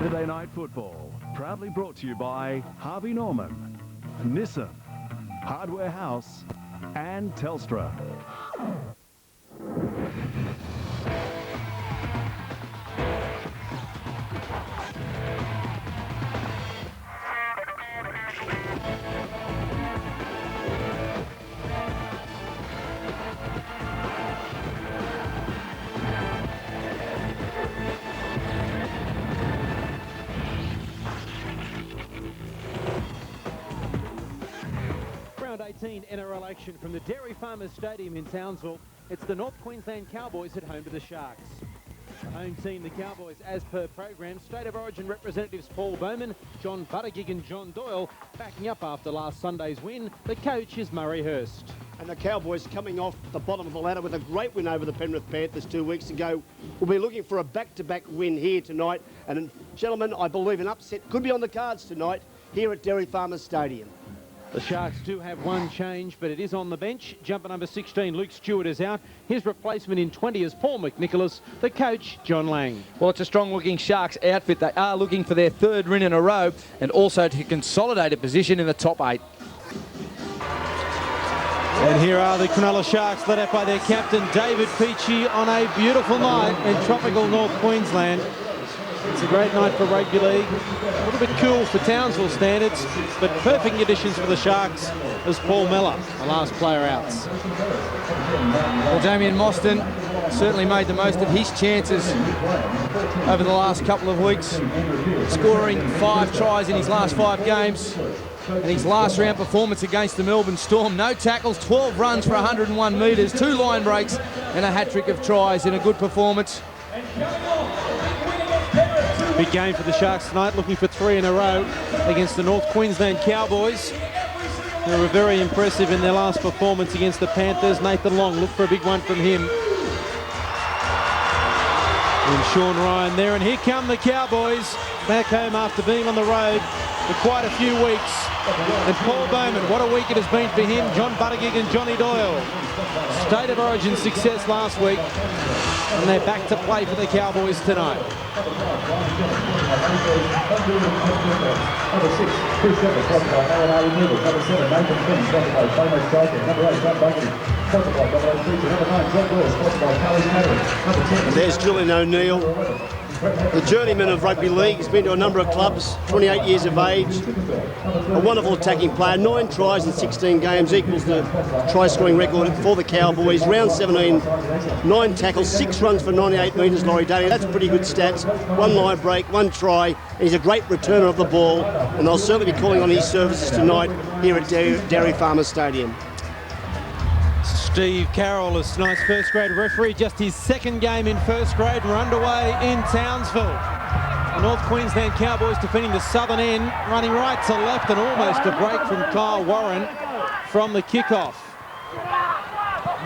Saturday Night Football, proudly brought to you by Harvey Norman, Nissan, Hardware House, and Telstra. Round 18 NRL action from the Dairy Farmers Stadium in Townsville. It's the North Queensland Cowboys at home to the Sharks. The home team, the Cowboys, as per program, State of Origin representatives Paul Bowman, John Buttigieg and John Doyle backing up after last Sunday's win. The coach is Murray Hurst. And the Cowboys coming off the bottom of the ladder with a great win over the Penrith Panthers 2 weeks ago. We'll be looking for a back-to-back win here tonight. And gentlemen, I believe an upset could be on the cards tonight here at Dairy Farmers Stadium. The Sharks do have one change, but it is on the bench. Jumper number 16, Luke Stewart, is out. His replacement in 20 is Paul McNicholas. The coach, John Lang. Well, it's a strong-looking Sharks outfit. They are looking for their third win in a row and also to consolidate a position in the top 8. And here are the Cronulla Sharks, led up by their captain, David Peachy, on a beautiful night in tropical North Queensland. It's a great night for rugby league. A little bit cool for Townsville standards, but perfect conditions for the Sharks as Paul Mellor, the last player out. Well, Damien Mostyn certainly made the most of his chances over the last couple of weeks, scoring 5 tries in his last 5 games. And his last round performance against the Melbourne Storm, no tackles, 12 runs for 101 metres, 2 line breaks and a hat-trick of tries in a good performance. Big game for the Sharks tonight, looking for 3 in a row against the North Queensland Cowboys. They were very impressive in their last performance against the Panthers. Nathan Long, look for a big one from him. And Sean Ryan there, and here come the Cowboys back home after being on the road for quite a few weeks. And Paul Bowman, what a week it has been for him, John Buttigieg and Johnny Doyle. State of Origin success last week, and they're back to play for the Cowboys tonight. Number 6, Chris Evans, sponsored by R&R Removals. Number 7, Nathan Finn, sponsored by playmakers. Number 8, John Buckley, sponsored by Domino Creature. Number 9, John Doyle, sponsored by Kelly's Catering. Number 10. And there's Julian O'Neill, the journeyman of rugby league. He's been to a number of clubs, 28 years of age. A wonderful attacking player, 9 tries in 16 games, equals the try-scoring record for the Cowboys. Round 17, 9 tackles, 6 runs for 98 metres, Laurie Daly. That's pretty good stats. 1 line break, 1 try. He's a great returner of the ball, and they'll certainly be calling on his services tonight here at Dairy Farmers Stadium. Steve Carroll is tonight's first grade referee, just his 2nd game in first grade. We're underway in Townsville. The North Queensland Cowboys defending the southern end, running right to left, and almost a break from Kyle Warren from the kickoff.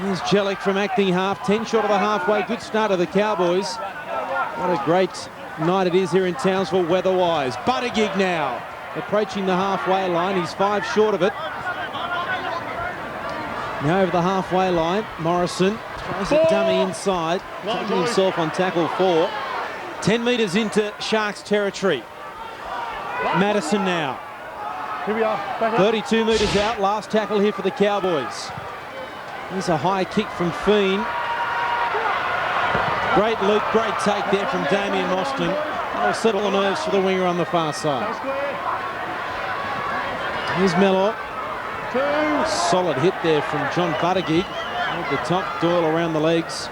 Here's Jellick from acting half, 10 short of the halfway. Good start of the Cowboys. What a great night it is here in Townsville weather-wise. Buttigieg now approaching the halfway line. He's 5 short of it. Now over the halfway line, Morrison throws a dummy inside, taking himself on tackle 4. 10 metres into Sharks territory. Madison now. Here we are. 32 metres out, last tackle here for the Cowboys. Here's a high kick from Feen. Great loop, great take there from Damien Mostyn. That'll settle the nerves for the winger on the far side. Here's Mellor. Solid hit there from John Buttigieg. At the top, Doyle around the legs.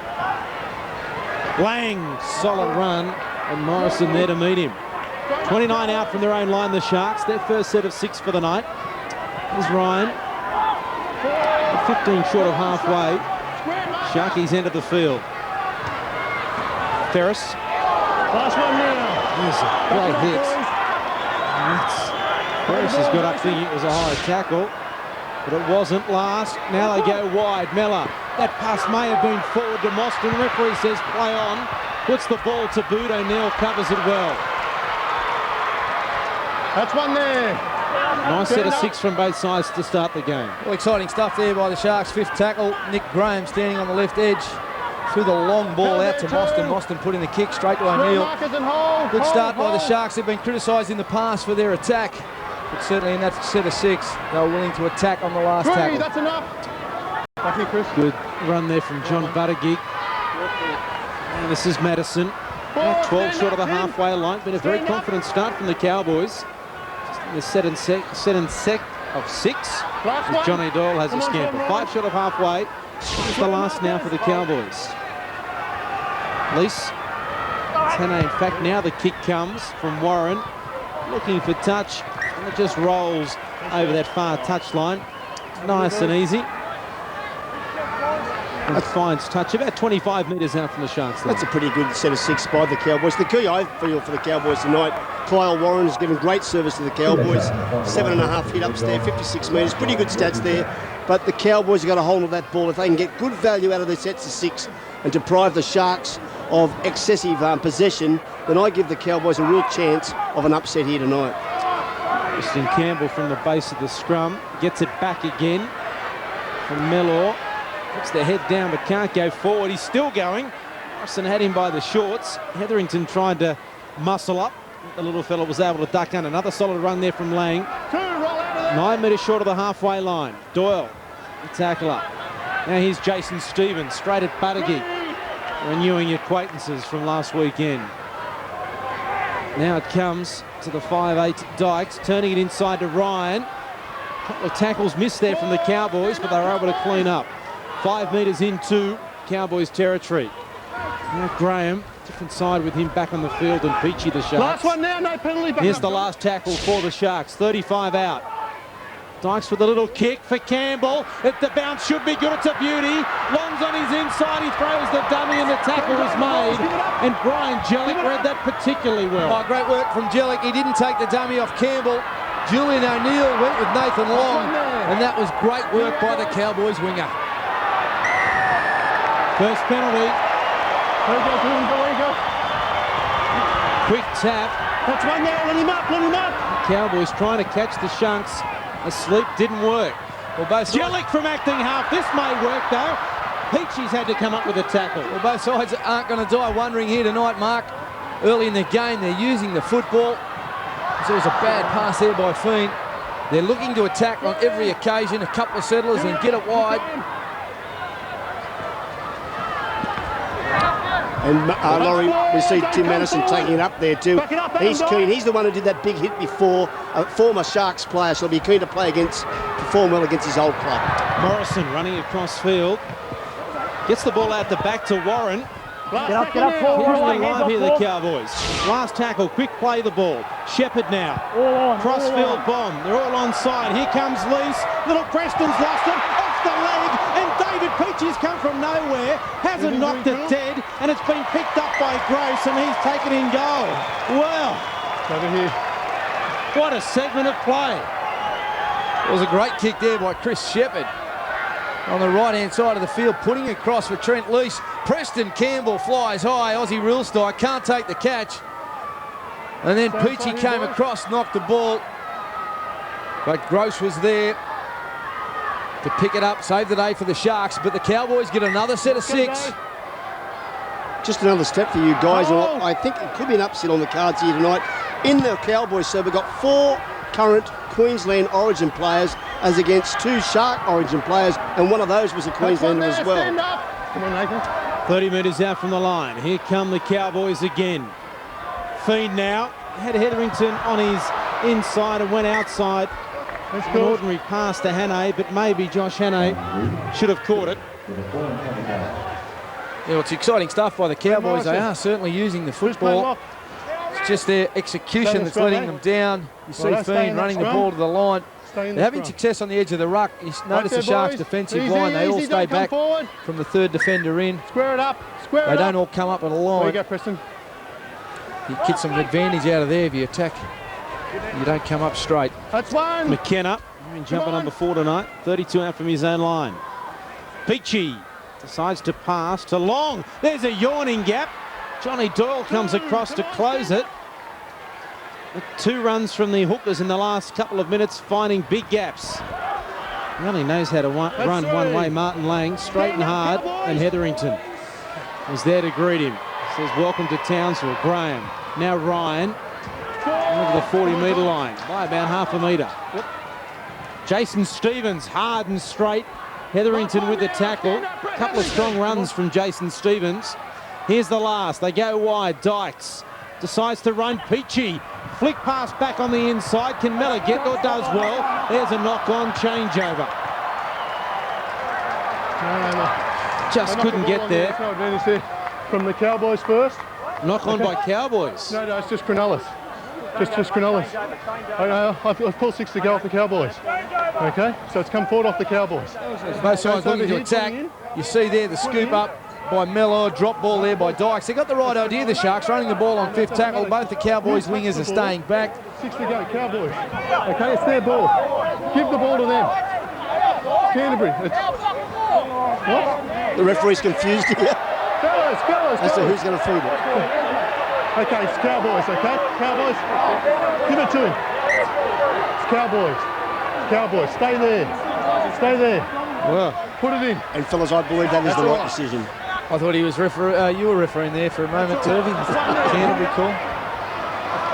Lang, solid run, and Morrison there to meet him. 29 out from their own line, the Sharks. Their first set of 6 for the night. Here's Ryan. 15 short of halfway. Sharkies entered the field. Ferris. Last one now. Here's a great hit. Ferris has got up thinking it was a high tackle, but it wasn't. Last. Now they go wide. Mellor. That pass may have been forward to Mostyn. Referee says play on. Puts the ball to boot. O'Neill covers it well. That's one there. Nice set of 6 from both sides to start the game. Well, exciting stuff there by the Sharks. 5th tackle, Nick Graham standing on the left edge. threw the long ball out to Mostyn. Mostyn putting the kick straight to O'Neill. Good start by the Sharks. They've been criticised in the past for their attack, but certainly in that set of 6, they were willing to attack on the last tackle. That's enough. Back here, Chris. Good run there from John Buttigieg. And this is Madison. About 12 short of the halfway line. Been a very confident start from the Cowboys. Just in the set and sec of 6. As Johnny Doyle has a scamper. 5 short of halfway. This is the last now for the Cowboys. Lease. Hannay, in fact, now the kick comes from Warren. Looking for touch. And it just rolls over that far touchline. Nice and easy. And finds touch about 25 metres out from the Sharks line. That's a pretty good set of 6 by the Cowboys. The key, I feel, for the Cowboys tonight, Kyle Warren has given great service to the Cowboys. 7.5 hit ups there, 56 metres. Pretty good stats there. But the Cowboys have got a hold of that ball. If they can get good value out of their sets of 6 and deprive the Sharks of excessive possession, then I give the Cowboys a real chance of an upset here tonight. Preston Campbell from the base of the scrum. Gets it back again from Mellor. Puts the head down but can't go forward. He's still going. Morrison had him by the shorts. Hetherington tried to muscle up. The little fella was able to duck under. Another solid run there from Lang. 9 metres short of the halfway line. Doyle, the tackle up. Now here's Jason Stevens, straight at Buttigieg. Renewing acquaintances from last weekend. Now it comes to the 5'8" Dykes, turning it inside to Ryan. A couple of tackles missed there from the Cowboys, but they were able to clean up. 5 metres into Cowboys territory. Now Graham, different side with him back on the field and Peachy the Sharks. Last one now, no penalty. Here's the last tackle for the Sharks, 35 out. Dykes with a little kick for Campbell. The bounce should be good, it's a beauty. Long's on his inside, he throws the dummy and the tackle is made. And Brian Jellick read that particularly well. Oh, great work from Jellick. He didn't take the dummy off Campbell. Julian O'Neill went with Nathan Long, and that was great work by the Cowboys winger. First penalty. Quick tap. That's one there, let him up, let him up. Cowboys trying to catch the Sharks asleep, didn't work. Well, both Jellick from acting half. This may work though. Peachy's had to come up with a tackle. Well, both sides aren't going to die wondering here tonight, Mark. Early in the game, they're using the football. So it was a bad pass there by Fiend. They're looking to attack on every occasion. A couple of settlers and get it wide. And Laurie, we see Tim Madison taking it up there too. He's keen. He's the one who did that big hit before. A former Sharks player, so he'll be keen to perform well against his old club. Morrison running across field. Gets the ball out the back to Warren. Get up forward. Live here, the Cowboys. Last tackle, quick play the ball. Shepherd now. Crossfield bomb. They're all onside. Here comes Lease. Little Preston's lost it. Off the leg. And David Peachy's come from nowhere. Hasn't knocked it dead. And it's been picked up by Gross and he's taken in goal. Well. Over here. What a segment of play. It was a great kick there by Chris Shepherd. On the right-hand side of the field, putting it across for Trent Lease. Preston Campbell flies high. Aussie Reelstein can't take the catch. And then Peachy came across, knocked the ball. But Gross was there to pick it up, save the day for the Sharks. But the Cowboys get another set of 6. Just another step for you guys. And I think it could be an upset on the cards here tonight. In the Cowboys, so we've got 4 current Queensland Origin players as against 2 Shark Origin players, and one of those was a Queenslander as well. Come on, Nathan. 30 metres out from the line. Here come the Cowboys again. Fiend now. Had Hetherington on his inside and went outside. An ordinary pass to Hannay, but maybe Josh Hannay should have caught it. Yeah, well, it's exciting stuff by the Cowboys. They are certainly using the football. It's just their execution that's letting them down. You see Fiend running the ball to the line. They're having success on the edge of the ruck. You notice the Sharks' defensive line. They all stay back from the third defender in. Square it up. They don't all come up at a line. There you go, Preston. You get some advantage out of there if you attack. You don't come up straight. That's one. McKenna, jumper number 4 tonight. 32 out from his own line. Peachy decides to pass to Long. There's a yawning gap. Johnny Doyle comes across to close it. 2 runs from the hookers in the last couple of minutes, finding big gaps. He only knows how to run one way. Martin Lang, straight and hard, and Hetherington. was there to greet him. Says, welcome to Townsville. Graham. Now Ryan over the 40-metre line by about half a metre. Yep. Jason Stevens, hard and straight. Hetherington with the tackle. A couple of strong runs from Jason Stevens. Here's the last. They go wide. Dykes decides to run. Peachy. Flick pass back on the inside. Can Miller get or does well? There's a knock-on changeover. Just couldn't get there. No advantage there from the Cowboys first. Knock on by Cowboys. No, it's just Cronulla. Just Cronulla. I've called 6 to go off the Cowboys. Okay, so it's come forward off the Cowboys. Both sides looking to attack. You see there the scoop up by Mello, drop ball there by Dykes. They got the right idea, the Sharks, running the ball on 5th tackle. Both the Cowboys wingers are staying back. 6 to go, Cowboys. Okay, it's their ball. Give the ball to them. Canterbury. What? The referee's confused here Fellas. as to who's going to feed it. Okay, it's Cowboys, okay? Cowboys, give it to him. It's Cowboys, stay there. Well, Put it in. And fellas, I believe that is the right decision. I thought he was you were refereeing there for a moment, Turvey. Canterbury call.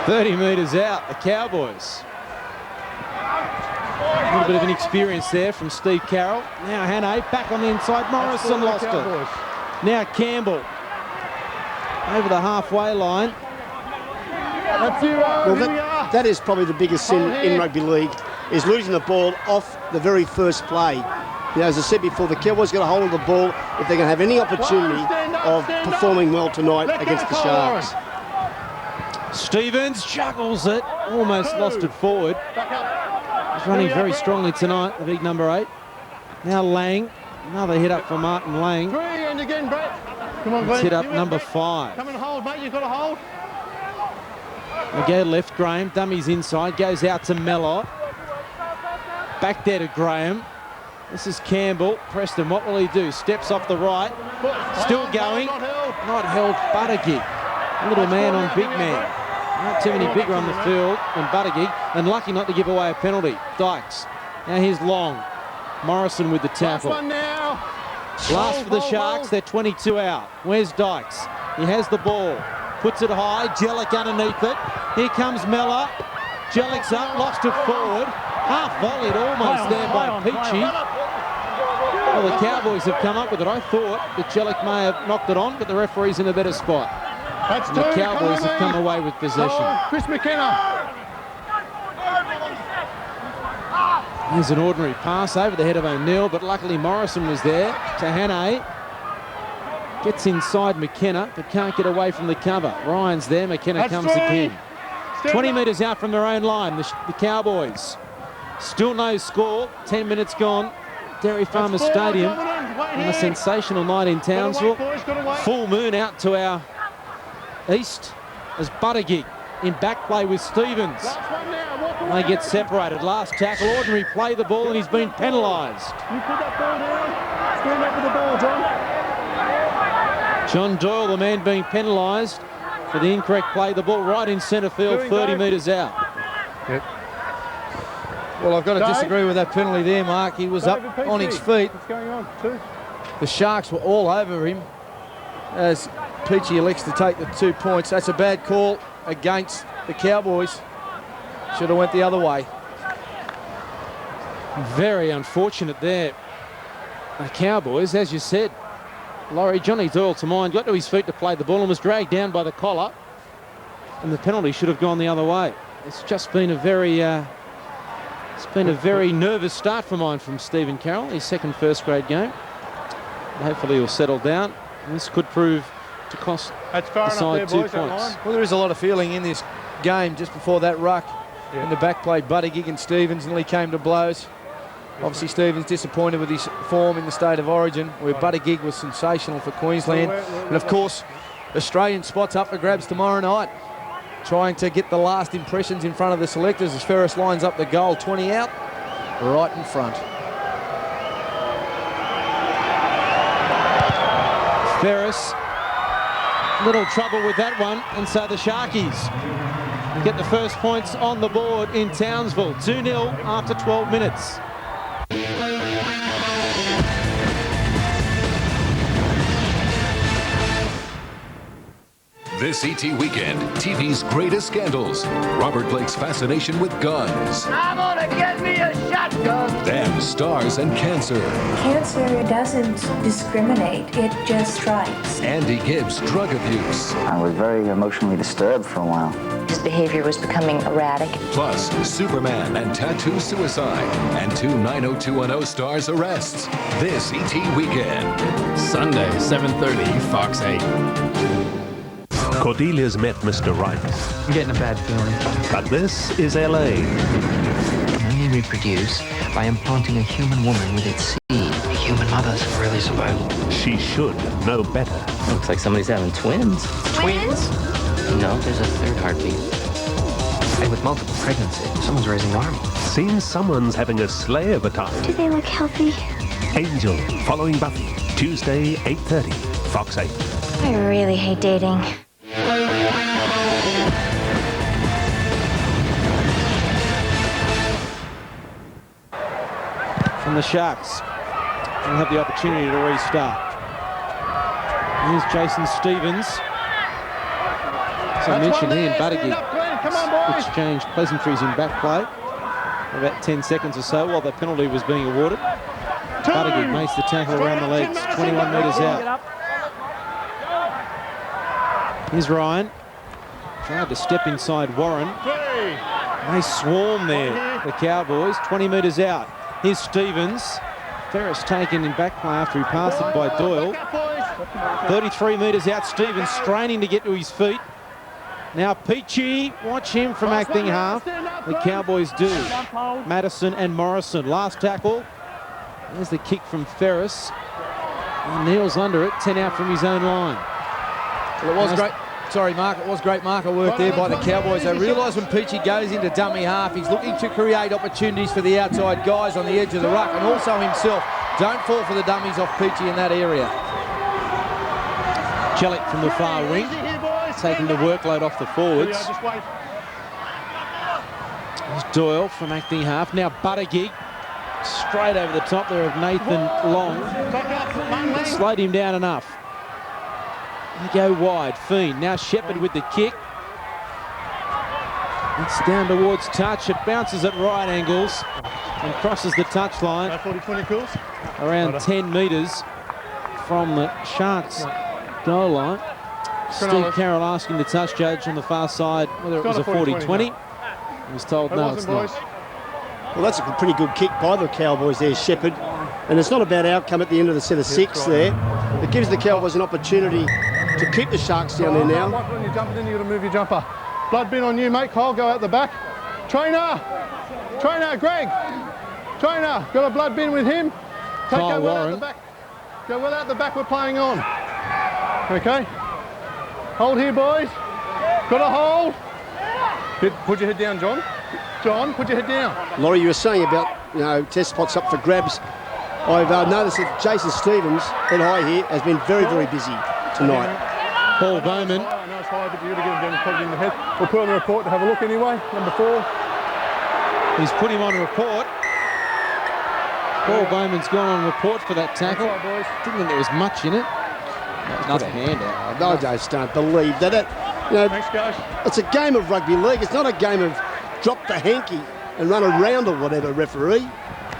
30 metres out, the Cowboys. A little bit of inexperience there from Steve Carroll. Now Hannay back on the inside. Morrison lost it. Now Campbell over the halfway line. That's you. Well, that is probably the biggest sin in rugby league, is losing the ball off the very first play. You know, as I said before, the Cowboys got a hold of the ball if they're going to have any opportunity of performing well tonight against the Sharks. Stevens juggles it, almost lost it forward. He's running very strongly tonight, the big number 8. Now Lang, another hit up for Martin Lang. 3 and again, Brett. Come on, Glenn. Hit up number 5. Come and hold, mate. You've got to hold. They go left, Graham, dummies inside, goes out to Mellor. Back there to Graham. This is Campbell. Preston, what will he do? Steps off the right. Still going. Not held. Buttigieg. Little man on big man. Not too many bigger on the field than Buttigieg, and lucky not to give away a penalty. Dykes. Now here's Long. Morrison with the tackle. Last for the Sharks. They're 22 out. Where's Dykes? He has the ball. Puts it high. Jellick underneath it. Here comes Miller. Jellick's up. Lost it forward. Half volleyed almost there by Peachy. Well, the Cowboys have come up with it. I thought that Jellick may have knocked it on, but the referee's in a better spot. That's And the Cowboys have come away with possession. Chris McKenna. Here's an ordinary pass over the head of O'Neill, but luckily Morrison was there to Hannay. Gets inside McKenna, but can't get away from the cover. Ryan's there, McKenna comes again. 20 metres out from their own line, the Cowboys. Still no score, 10 minutes gone. Dairy Farmers Stadium on a sensational night in Townsville. Full moon out to our east as Buttigieg in back play with Stevens. They get separated. Last tackle, ordinary play the ball, and he's been penalised. You put that ball down. Stand up with the ball, John. John Doyle, the man being penalised for the incorrect play. The ball right in centre field, 30 metres out. Yep. Well, I've got to disagree with that penalty there, Mark. He was up on his feet. What's going on, too? The Sharks were all over him as Peachy elects to take the 2 points. That's a bad call against the Cowboys. Should have went the other way. Very unfortunate there. The Cowboys, as you said, Laurie, Johnny Doyle to mind, got to his feet to play the ball and was dragged down by the collar. And the penalty should have gone the other way. It's just been a very nervous start for mine from Stephen Carroll, his second first grade game. Hopefully he'll settle down. And this could prove to cost the side 2 points. Well, there is a lot of feeling in this game just before that ruck. In the back play, Buttigieg and Stevens nearly came to blows. Obviously, Stevens disappointed with his form in the state of origin, where Buttigieg was sensational for Queensland. And of course, Australian spots up for grabs tomorrow night, trying to get the last impressions in front of the selectors as Ferris lines up the goal, 20 out, right in front. Ferris, little trouble with that one, and so the Sharkies get the first points on the board in Townsville. 2-0 after 12 minutes. This ET weekend, TV's greatest scandals. Robert Blake's fascination with guns. I'm gonna get me a shotgun. And stars and cancer. Cancer doesn't discriminate, it just strikes. Andy Gibbs' drug abuse. I was very emotionally disturbed for a while. His behavior was becoming erratic. Plus, Superman and tattoo suicide. And 2 90210 stars arrests. This ET weekend. Sunday, 7:30, Fox 8. Cordelia's met Mr. Right. I'm getting a bad feeling. But this is LA. Can we reproduce by implanting a human woman with its seed? Human mothers are really survival. She should know better. Looks like somebody's having twins. Twins? No, there's a third heartbeat. And with multiple pregnancies, someone's raising an army. Seems someone's having a sleigh of a time. Do they look healthy? Angel, following Buffy. Tuesday, 8:30, Fox 8. I really hate dating. From the Sharks, will have the opportunity to restart. Here's Jason Stevens. As I mentioned, he and Buttigieg exchanged pleasantries in back play for about 10 seconds or so while the penalty was being awarded. Buttigieg makes the tackle around the legs, 21 metres out. Here's Ryan. Tried to step inside Warren. They swarm there, the Cowboys, 20 metres out. Here's Stevens. Ferris taken in back play after he passed it by Doyle. 33 metres out, Stevens straining to get to his feet. Now Peachy, watch him from acting half. The Cowboys do. Madison and Morrison, last tackle. There's the kick from Ferris. He kneels under it, 10 out from his own line. Well, it was great. Sorry, Mark. It was great marker work there by the Cowboys. They realise when Peachy goes into dummy half, he's looking to create opportunities for the outside guys on the edge of the ruck, and also himself. Don't fall for the dummies off Peachy in that area. Jellick from the far wing, taking the workload off the forwards. There's Doyle from acting half. Now Buttigieg, straight over the top there of Nathan Long. Slowed him down enough. They go wide. Fiend. Now Shepherd with the kick. It's down towards touch. It bounces at right angles and crosses the touchline. Around 10 metres from the Sharks goal line. Steve Carroll asking the touch judge on the far side whether it was a 40-20. He was told no, it's not. Well, that's a pretty good kick by the Cowboys there, Shepherd. And it's not a bad outcome at the end of the set of 6 there. It gives the Cowboys an opportunity to keep the Sharks down there now. When you're jumping in, you've got to move your jumper. Blood bin on you, mate. Kyle, go out the back. Trainer, Greg. Trainer, got a blood bin with him. Kyle Warren. Go well out the back, we're playing on. Okay. Hold here, boys. Got a hold. Put your head down, John. John, put your head down. Laurie, you were saying about, test spots up for grabs. I've noticed that Jason Stevens, head high here, has been very, very busy tonight. Paul Bowman. No, it's high, but you've got to get him down and put it in the head. We'll put on the report to have a look anyway. Number 4. He's put him on report. Paul Bowman's gone on report for that tackle. Didn't think there was much in it. Another hand out. I just don't believe that. Thanks, guys. It's a game of rugby league. It's not a game of drop the hanky and run around or whatever, referee.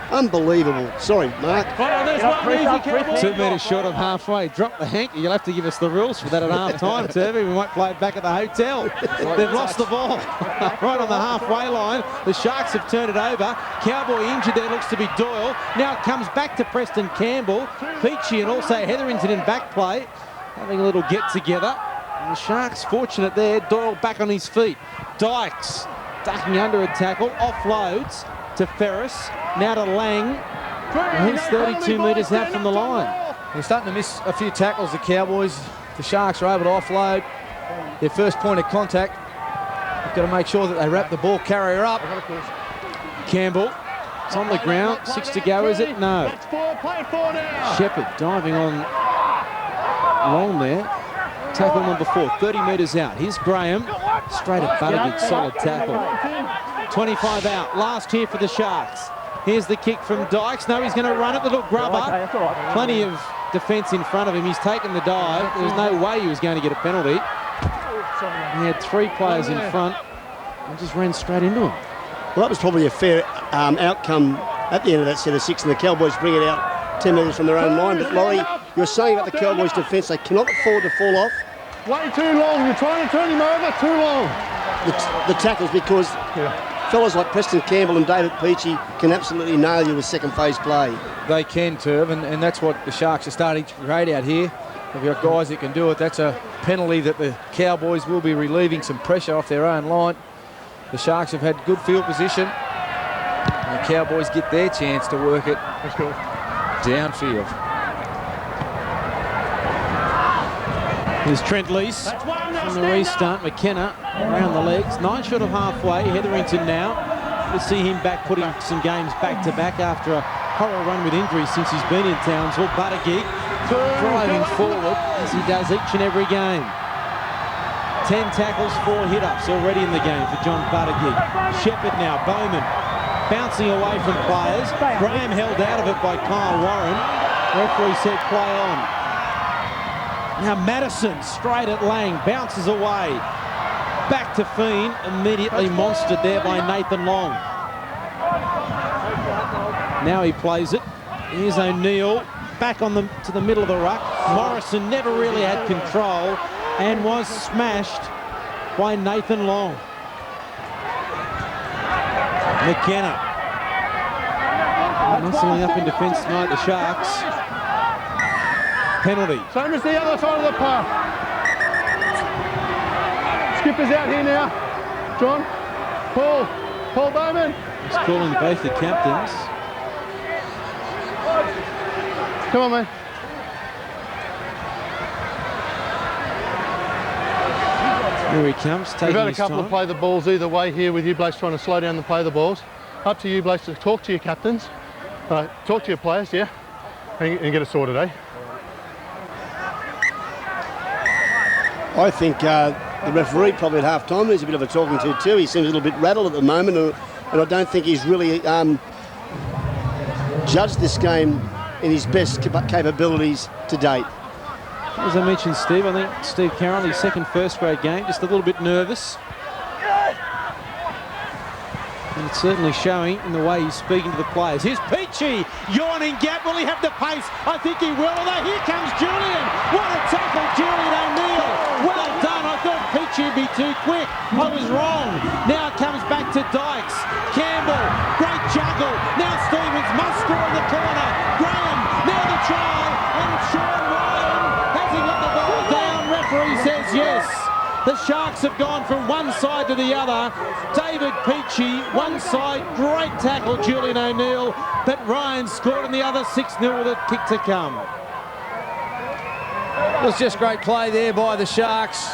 Unbelievable. Sorry, Mark. 2 metres short of halfway. Drop the hanky. You'll have to give us the rules for that at half time, Turvey. We might play it back at the hotel. They've lost the ball right on the halfway line. The Sharks have turned it over. Cowboy injured there, looks to be Doyle. Now it comes back to Preston Campbell, Peachy and also Hetherington in back play, having a little get together. And the Sharks fortunate there. Doyle back on his feet. Dykes ducking under a tackle, offloads to Ferris, now to Lang. He's 32 metres out from the line. They're starting to miss a few tackles, the Cowboys. The Sharks are able to offload their first point of contact. They've got to make sure that they wrap the ball carrier up. Campbell, it's on the ground, 6 to go, is it? No. Shepherd diving on Long there. Tackle number 4, 30 metres out. Here's Graham, straight at Buttigieg, solid tackle. 25 out, last here for the Sharks. Here's the kick from Dykes. No, he's going to run it, little grubber. Plenty of defence in front of him. He's taken the dive. There was no way he was going to get a penalty. He had 3 players in front and just ran straight into him. Well, that was probably a fair outcome at the end of that set of 6, and the Cowboys bring it out 10 metres from their own line. But Laurie, you're saying about the Cowboys' defence, they cannot afford to fall off. Way too long. You're trying to turn him over too long. The tackles, because fellas like Preston Campbell and David Peachy can absolutely nail you with second phase play. They can, Turv, and that's what the Sharks are starting to create out here. They've got guys that can do it. That's a penalty that the Cowboys will be relieving some pressure off their own line. The Sharks have had good field position. And the Cowboys get their chance to work it downfield. Here's Trent Lease from the restart. McKenna around the legs. 9 short of halfway. Hetherington now. We'll see him back, putting some games back to back after a horror run with injuries since he's been in Townsville. Buttigieg driving forward as he does each and every game. 10 tackles, 4 hit-ups already in the game for John Buttigieg. Shepherd now, Bowman bouncing away from players. Graham held out of it by Kyle Warren. Referee said play on. Now Madison straight at Lang, bounces away. Back to Fiend, immediately monstered there by Nathan Long. Now he plays it. Here's O'Neill back on to the middle of the ruck. Morrison never really had control and was smashed by Nathan Long. McKenna. Muscling up in defence tonight, the Sharks. Penalty. Same as the other side of the park. Skipper's out here now. John. Paul Bowman. He's calling both the captains. Come on, man. Here he comes, taking his time. We've had a couple of play the balls either way here with you blokes trying to slow down the play the balls. Up to you blokes to talk to your captains. Talk to your players, yeah, and get it sorted, eh? I think the referee probably at half-time needs a bit of a talking to too. He seems a little bit rattled at the moment, and I don't think he's really judged this game in his best capabilities to date. As I mentioned, Steve, I think Steve Carroll, his second first-grade game, just a little bit nervous. And it's certainly showing in the way he's speaking to the players. Here's Peachy, yawning gap. Will he have the pace? I think he will. Although here comes Julian. What a tackle, Julian O'Neill. Well done. I thought Peachy would be too quick. I was wrong. Now it comes back to Dykes. Campbell, great juggle. Now Stevens must score in the corner. Graham, now the try. And Sean Ryan, has he got the ball down? Referee says yes. The Sharks have gone from one side to the other. David Peachy, one side, great tackle, Julian O'Neill, but Ryan scored on the other 6-0 with a kick to come. It was just great play there by the Sharks.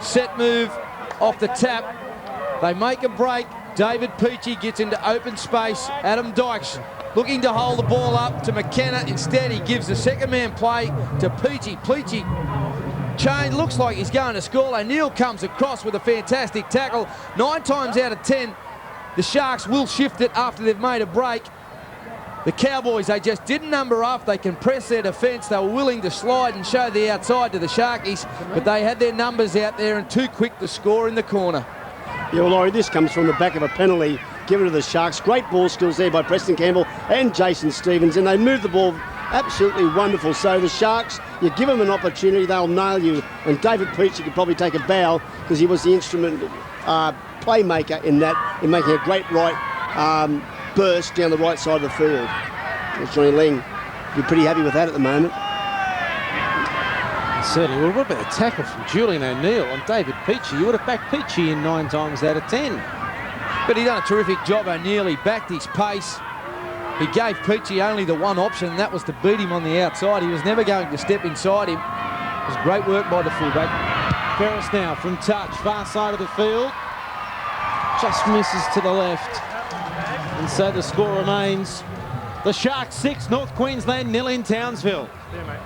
Set move off the tap. They make a break. David Peachy gets into open space. Adam Dykes looking to hold the ball up to McKenna. Instead, he gives the second man play to Peachy. Peachy change, looks like he's going to score. O'Neill comes across with a fantastic tackle. 9 times out of 10, the Sharks will shift it after they've made a break. The Cowboys, they just didn't number up. They can press their defence. They were willing to slide and show the outside to the Sharkies, but they had their numbers out there and too quick to score in the corner. Yeah, well, Laurie, this comes from the back of a penalty given to the Sharks. Great ball skills there by Preston Campbell and Jason Stevens, and they moved the ball absolutely wonderful. So the Sharks, you give them an opportunity, they'll nail you. And David Peachy could probably take a bow because he was the instrument playmaker in that, in making a great right burst down the right side of the field. Johnny Lang, you're pretty happy with that at the moment. Certainly. Well, what about the tackle from Julian O'Neill on David Peachy? You would have backed Peachy in 9 times out of 10. But he done a terrific job, O'Neill. He backed his pace. He gave Peachy only the one option, and that was to beat him on the outside. He was never going to step inside him. It was great work by the fullback. Ferris now from touch, far side of the field. Just misses to the left. And so the score remains the Sharks 6, North Queensland 0 in Townsville. Yeah, mate.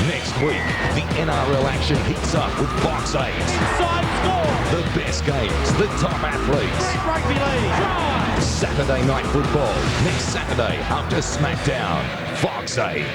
Next week, the NRL action heats up with Fox 8. Side score! The best games, the top athletes. Rugby league! Drive! Saturday night football, next Saturday after SmackDown. Fox 8.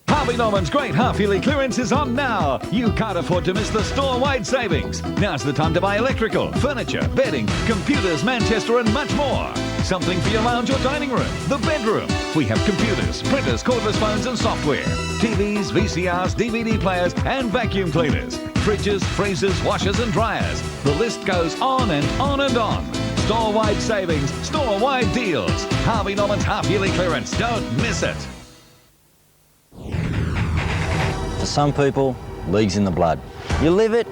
Harvey Norman's great half-yearly clearance is on now. You can't afford to miss the store-wide savings. Now's the time to buy electrical, furniture, bedding, computers, Manchester and much more. Something for your lounge or dining room, the bedroom. We have computers, printers, cordless phones and software. TVs, VCRs, DVD players and vacuum cleaners. Fridges, freezers, washers and dryers. The list goes on and on and on. Store-wide savings, store-wide deals. Harvey Norman's half-yearly clearance. Don't miss it. For some people, league's in the blood. You live it,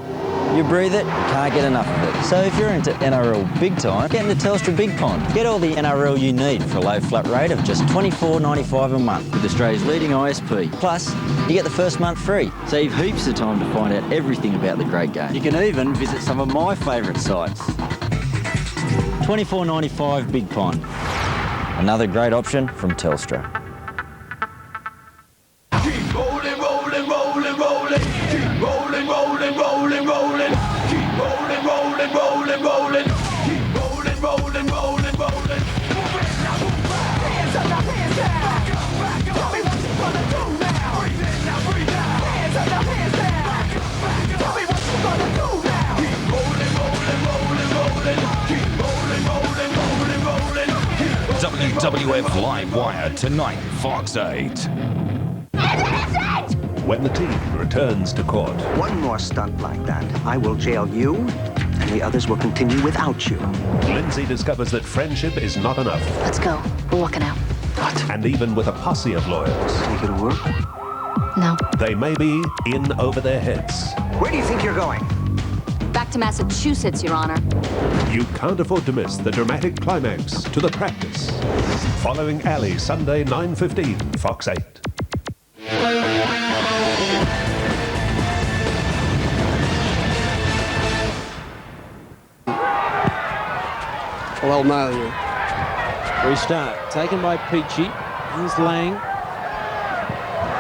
you breathe it, you can't get enough of it. So if you're into NRL big time, get into Telstra Big Pond. Get all the NRL you need for a low flat rate of just $24.95 a month with Australia's leading ISP. Plus, you get the first month free. Save heaps of time to find out everything about the great game. You can even visit some of my favourite sites. $24.95 Big Pond. Another great option from Telstra. Keep rolling, rolling, rolling, rolling. Keep rolling, rolling, rolling, rolling. Keep rolling, rolling, rolling, rolling. Keep rolling, rolling, rolling, rolling. Hands up, now hands down. Tell me what you gonna do now. Breathe in, now breathe out. Hands up, now hands down. Tell me what you gonna do now. Keep rolling, rolling, rolling, rolling. Keep rolling, rolling, rolling, rolling. WWF Live Wire tonight, Fox 8. When the team returns to court. One more stunt like that, I will jail you, and the others will continue without you. Lindsay discovers that friendship is not enough. Let's go. We're walking out. What? And even with a posse of lawyers. Think it'll work? No. They may be in over their heads. Where do you think you're going? Back to Massachusetts, Your Honor. You can't afford to miss the dramatic climax to the practice. Following Ali, Sunday, 9:15, Fox 8. Well, no. Restart. Taken by Peachy. Here's Lang.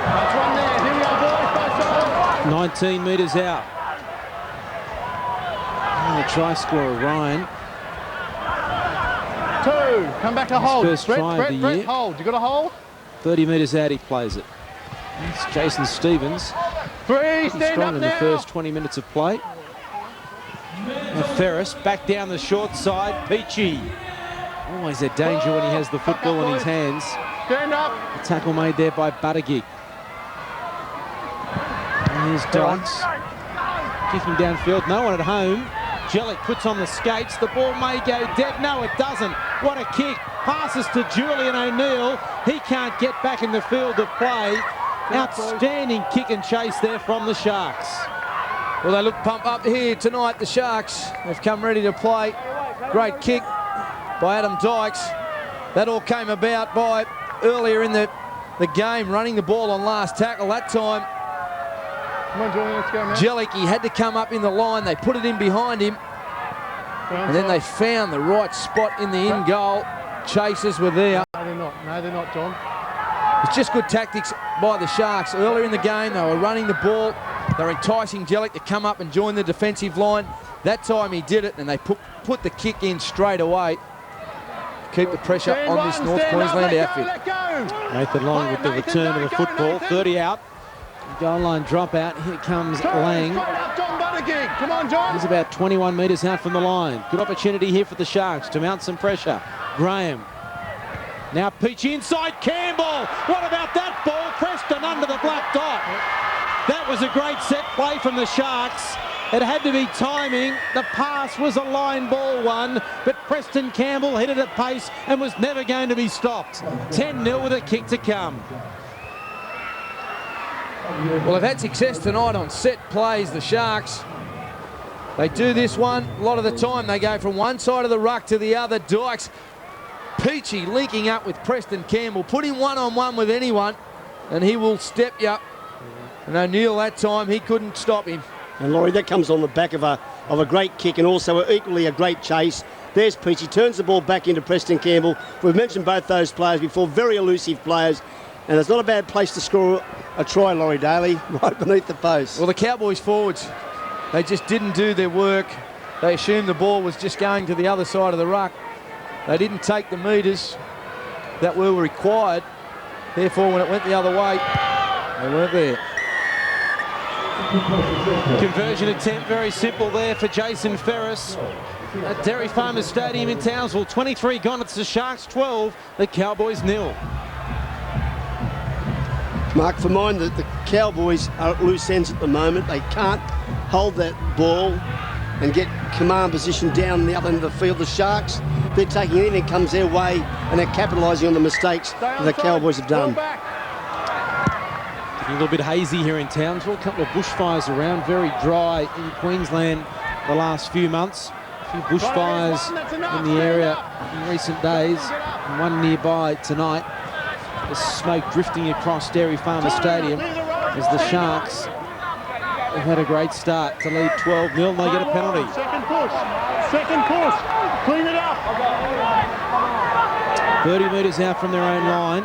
That's one there. Here we are, boys. 19 metres out. Oh, try scorer Ryan. 2. Come back to hold. First try of the year. Hold. You got a hold? 30 metres out, he plays it. It's Jason Stevens. 3. He's Stand strong up in now. the first 20 minutes of play. Now Ferris back down the short side. Peachy. Always a danger when he has the football in his hands. Stand up. A tackle made there by Buttigieg. And here's Dykes. Kicking downfield. No one at home. Jellick puts on the skates. The ball may go dead. No, it doesn't. What a kick. Passes to Julian O'Neill. He can't get back in the field of play. Outstanding kick and chase there from the Sharks. Well, they look pumped up here tonight, the Sharks. They've come ready to play. Great kick by Adam Dykes. That all came about by earlier in the game, running the ball on last tackle. That time, Come on, Julian, let's go, man. Jellick, he had to come up in the line. They put it in behind him. And then they found the right spot in the in goal. Chasers were there. No, they're not. No, they're not, John. It's just good tactics by the Sharks. Earlier in the game, they were running the ball. They were enticing Jellick to come up and join the defensive line. That time he did it, and they put the kick in straight away. Keep the pressure on this North Queensland outfit. Nathan Long with the return of the football. 30 out. Goal line drop out. Here comes Lang. Come on, John. He's about 21 metres out from the line. Good opportunity here for the Sharks to mount some pressure. Graham. Now Peachy inside Campbell. What about that ball? Preston under the black dot. That was a great set play from the Sharks. It had to be timing. The pass was a line ball one, but Preston Campbell hit it at pace and was never going to be stopped. 10-0 with a kick to come. Well, they've had success tonight on set plays, the Sharks. They do this one. A lot of the time they go from one side of the ruck to the other. Dykes, Peachy linking up with Preston Campbell. Put him one-on-one with anyone and he will step you up. And O'Neill that time, he couldn't stop him. And Laurie, that comes on the back of a great kick and also equally a great chase. There's Peachy, turns the ball back into Preston Campbell. We've mentioned both those players before, very elusive players. And it's not a bad place to score a try, Laurie Daly, right beneath the post. Well, the Cowboys forwards, they just didn't do their work. They assumed the ball was just going to the other side of the ruck. They didn't take the metres that were required. Therefore, when it went the other way, they weren't there. Conversion attempt, very simple there for Jason Ferris at Dairy Farmers Stadium in Townsville. 23 gone, it's the Sharks 12, the Cowboys 0. Mark, for mine, the Cowboys are at loose ends at the moment. They can't hold that ball and get command position down the other end of the field. The Sharks, they're taking anything that comes their way and they're capitalising on the mistakes that the Cowboys have done. A little bit hazy here in Townsville. A couple of bushfires around, very dry in Queensland the last few months. A few bushfires in the area in recent days, and one nearby tonight. The smoke drifting across Dairy Farmers Stadium as the Sharks have had a great start to lead 12-0. They get a penalty. Second push. Clean it up. 30 metres out from their own line.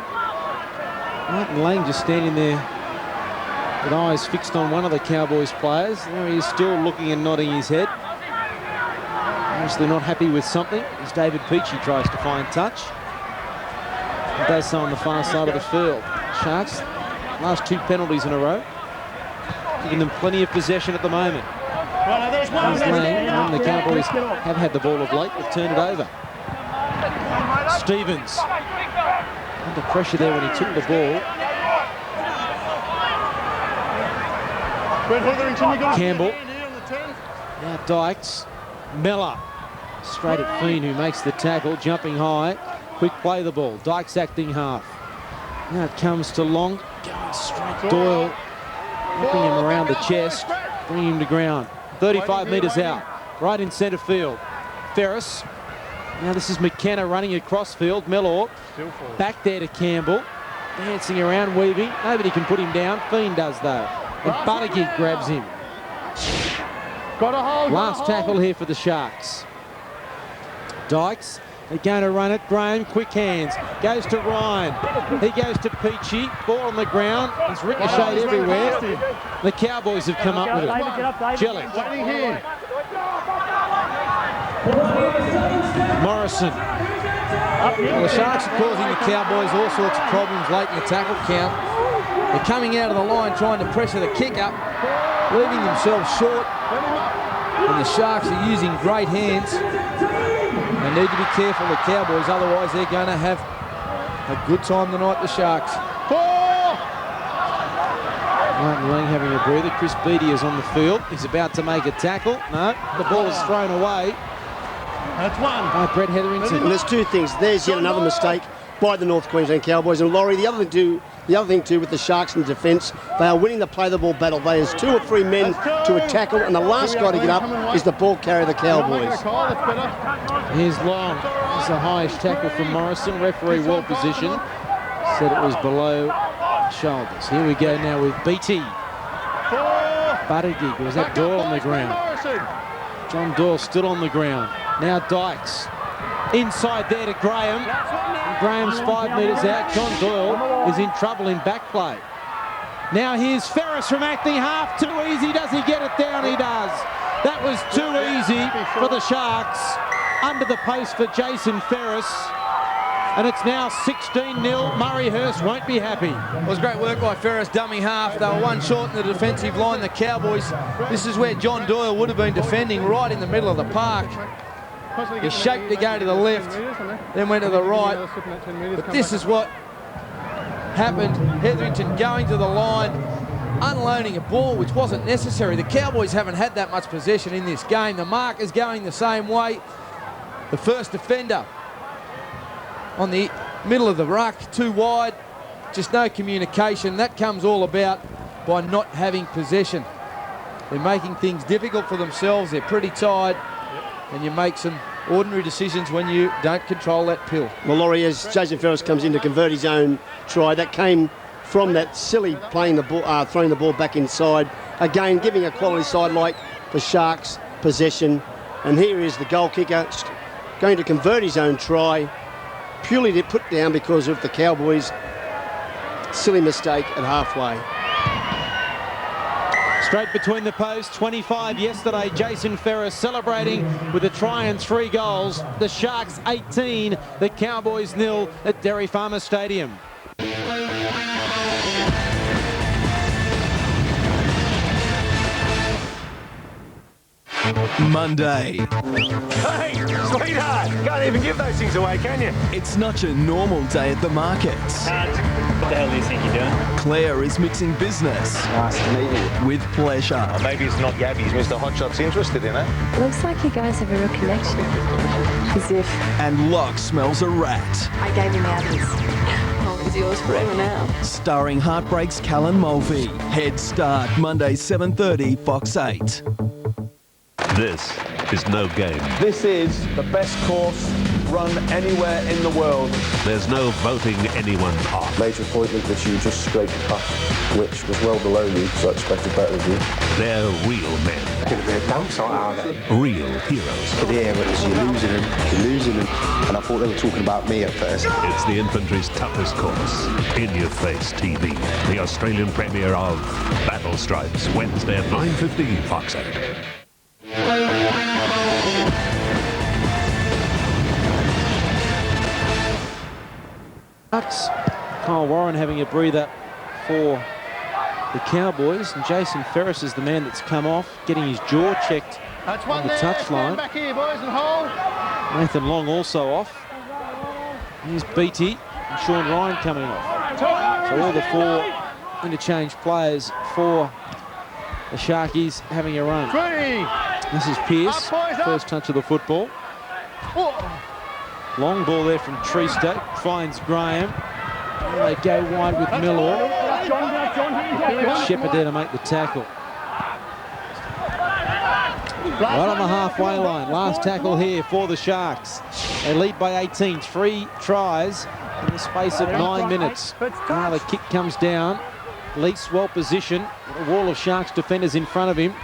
Martin Lang just standing there with eyes fixed on one of the Cowboys players. There he is, still looking and nodding his head. Obviously not happy with something as David Peachy tries to find touch. He does so on the far side of the field. Sharks, last 2 penalties in a row, giving them plenty of possession at the moment. Here's Lang, and the Cowboys have had the ball of late, they've turned it over. Stevens, under pressure there when he took the ball. Campbell, now Dykes, Mellor, straight at Fiend who makes the tackle, jumping high, quick play the ball, Dykes acting half. Now it comes to Long, going straight, Doyle, whipping him around the chest, bringing him to ground. 35 metres out, right in centre field. Ferris, now this is McKenna running across field, Mellor, back there to Campbell, dancing around, weaving, nobody can put him down, Fiend does though. And Buttigieg grabs him. Last tackle here for the Sharks. Dykes, they're going to run it. Graham, quick hands. Goes to Ryan. He goes to Peachy. Ball on the ground. It's ricocheted everywhere. The Cowboys have come up with it. Jellick. Morrison. Well, the Sharks are causing the Cowboys all sorts of problems late in the tackle count. They're coming out of the line trying to pressure the kick up, leaving themselves short. And the Sharks are using great hands. They need to be careful, the Cowboys, otherwise they're going to have a good time tonight, the Sharks. Martin Lang having a breather. Chris Beattie is on the field. He's about to make a tackle. No, the ball is thrown away. That's one. By Brett Hetherington. And there's 2 things. There's yet another mistake by the North Queensland Cowboys. And Laurie, the other thing too with the Sharks in defence, they are winning the play-the-ball battle. There's 2 or 3 men to a tackle, and the last guy to get up is the ball carrier of the Cowboys. Here's Long. It's the highest tackle from Morrison. Referee well positioned. Said it was below shoulders. Here we go now with Beattie. Buttigieg. Was that Doyle on the ground? John Doyle still on the ground. Now Dykes. Inside there to Graham. And Graham's 5 metres out. John Doyle is in trouble in back play. Now here's Ferris from acting half. Too easy. Does he get it down? He does. That was too easy for the Sharks. Under the post for Jason Ferris. And it's now 16-0. Murray Hurst won't be happy. It was great work by Ferris, dummy half. They were 1 short in the defensive line, the Cowboys. This is where John Doyle would have been defending, right in the middle of the park. He shaped to go to the left, then went to the right. But this is what happened. Hetherington going to the line, unloading a ball which wasn't necessary. The Cowboys haven't had that much possession in this game. The mark is going the same way. The first defender on the middle of the ruck, too wide, just no communication. That comes all about by not having possession. They're making things difficult for themselves. They're pretty tired, and you make some ordinary decisions when you don't control that pill. Well, Laurie, as Jason Ferris comes in to convert his own try, that came from that silly playing the ball, throwing the ball back inside. Again, giving a quality side like the Sharks possession. And here is the goal kicker going to convert his own try, purely to put down because of the Cowboys silly mistake at halfway. Straight between the posts, 25 yesterday. Jason Ferris celebrating with a try and 3 goals. The Sharks 18, the Cowboys 0 at Dairy Farmers Stadium. Monday. Hey, sweetheart, can't even give those things away, can you? It's not your normal day at the markets. What the hell do you think you're doing? Claire is mixing business. Nice to meet you. With pleasure. Oh, maybe it's not Gabby's Mr. Hotshot's interested in it. Looks like you guys have a real connection. As if. And Locke smells a rat. I gave him Abby's. Oh, it's yours forever now. Starring Heartbreak's Callan Mulvey. Head Start, Monday 7:30, Fox 8. This is no game. This is the best course run anywhere in the world. There's no voting anyone off. Major appointment that you just scraped past, which was well below you, so I expected better of you. They're real men. Going to be a damn sight, are they? Real heroes. Could hear it was you're losing them, and I thought they were talking about me at first. It's the infantry's toughest course. In Your Face TV, the Australian premiere of Battle Stripes, Wednesday at 9:15, Fox 8. Kyle Warren having a breather for the Cowboys, and Jason Ferris is the man that's come off, getting his jaw checked on the touchline. Back here, boys, and hold. Nathan Long also off. Here's Beattie and Sean Ryan coming off. So all the 4 interchange players for the Sharkies having a run. This is Pearce, first touch of the football. Long ball there from Treaster, finds Graham. And they go wide with Miller. Shepherd there to make the tackle. Right on the halfway line, last tackle here for the Sharks. They lead by 18, 3 tries in the space of 9 minutes. Now the kick comes down. Leafs well positioned, a wall of Sharks defenders in front of him,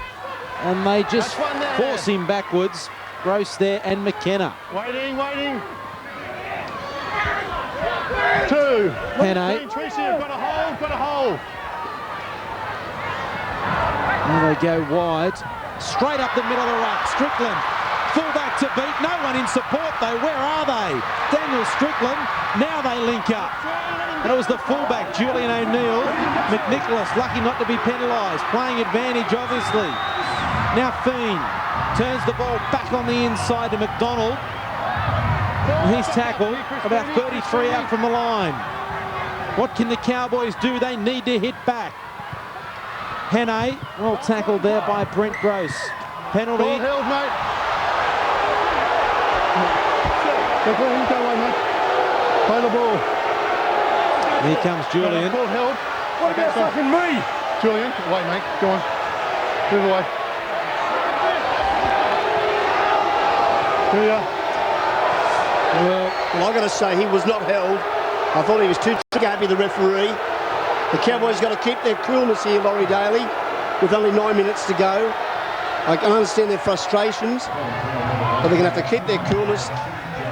and they just force him backwards. Gross there and McKenna. Waiting. 2. Hannay. Tracy, got a hole. Now they go wide, straight up the middle of the ruck. Strickland, fullback to beat. No one in support though. Where are they? Daniel Strickland. Now they link up. And it was the fullback, Julian O'Neill. McNicholas, lucky not to be penalised. Playing advantage, obviously. Now Fiend turns the ball back on the inside to McDonald. And he's tackled about 33 out from the line. What can the Cowboys do? They need to hit back. Hannay, well tackled there by Brent Gross. Penalty. Ball held, mate. Go away, mate. Play the ball. Here comes Julian. Ball held. What about fucking me? Julian, wait, mate. Go on. Move away. Here you are. Well, I've got to say, he was not held. I thought he was too happy, the referee. The Cowboys got to keep their coolness here, Laurie Daly, with only 9 minutes to go. I can understand their frustrations, but they're going to have to keep their coolness,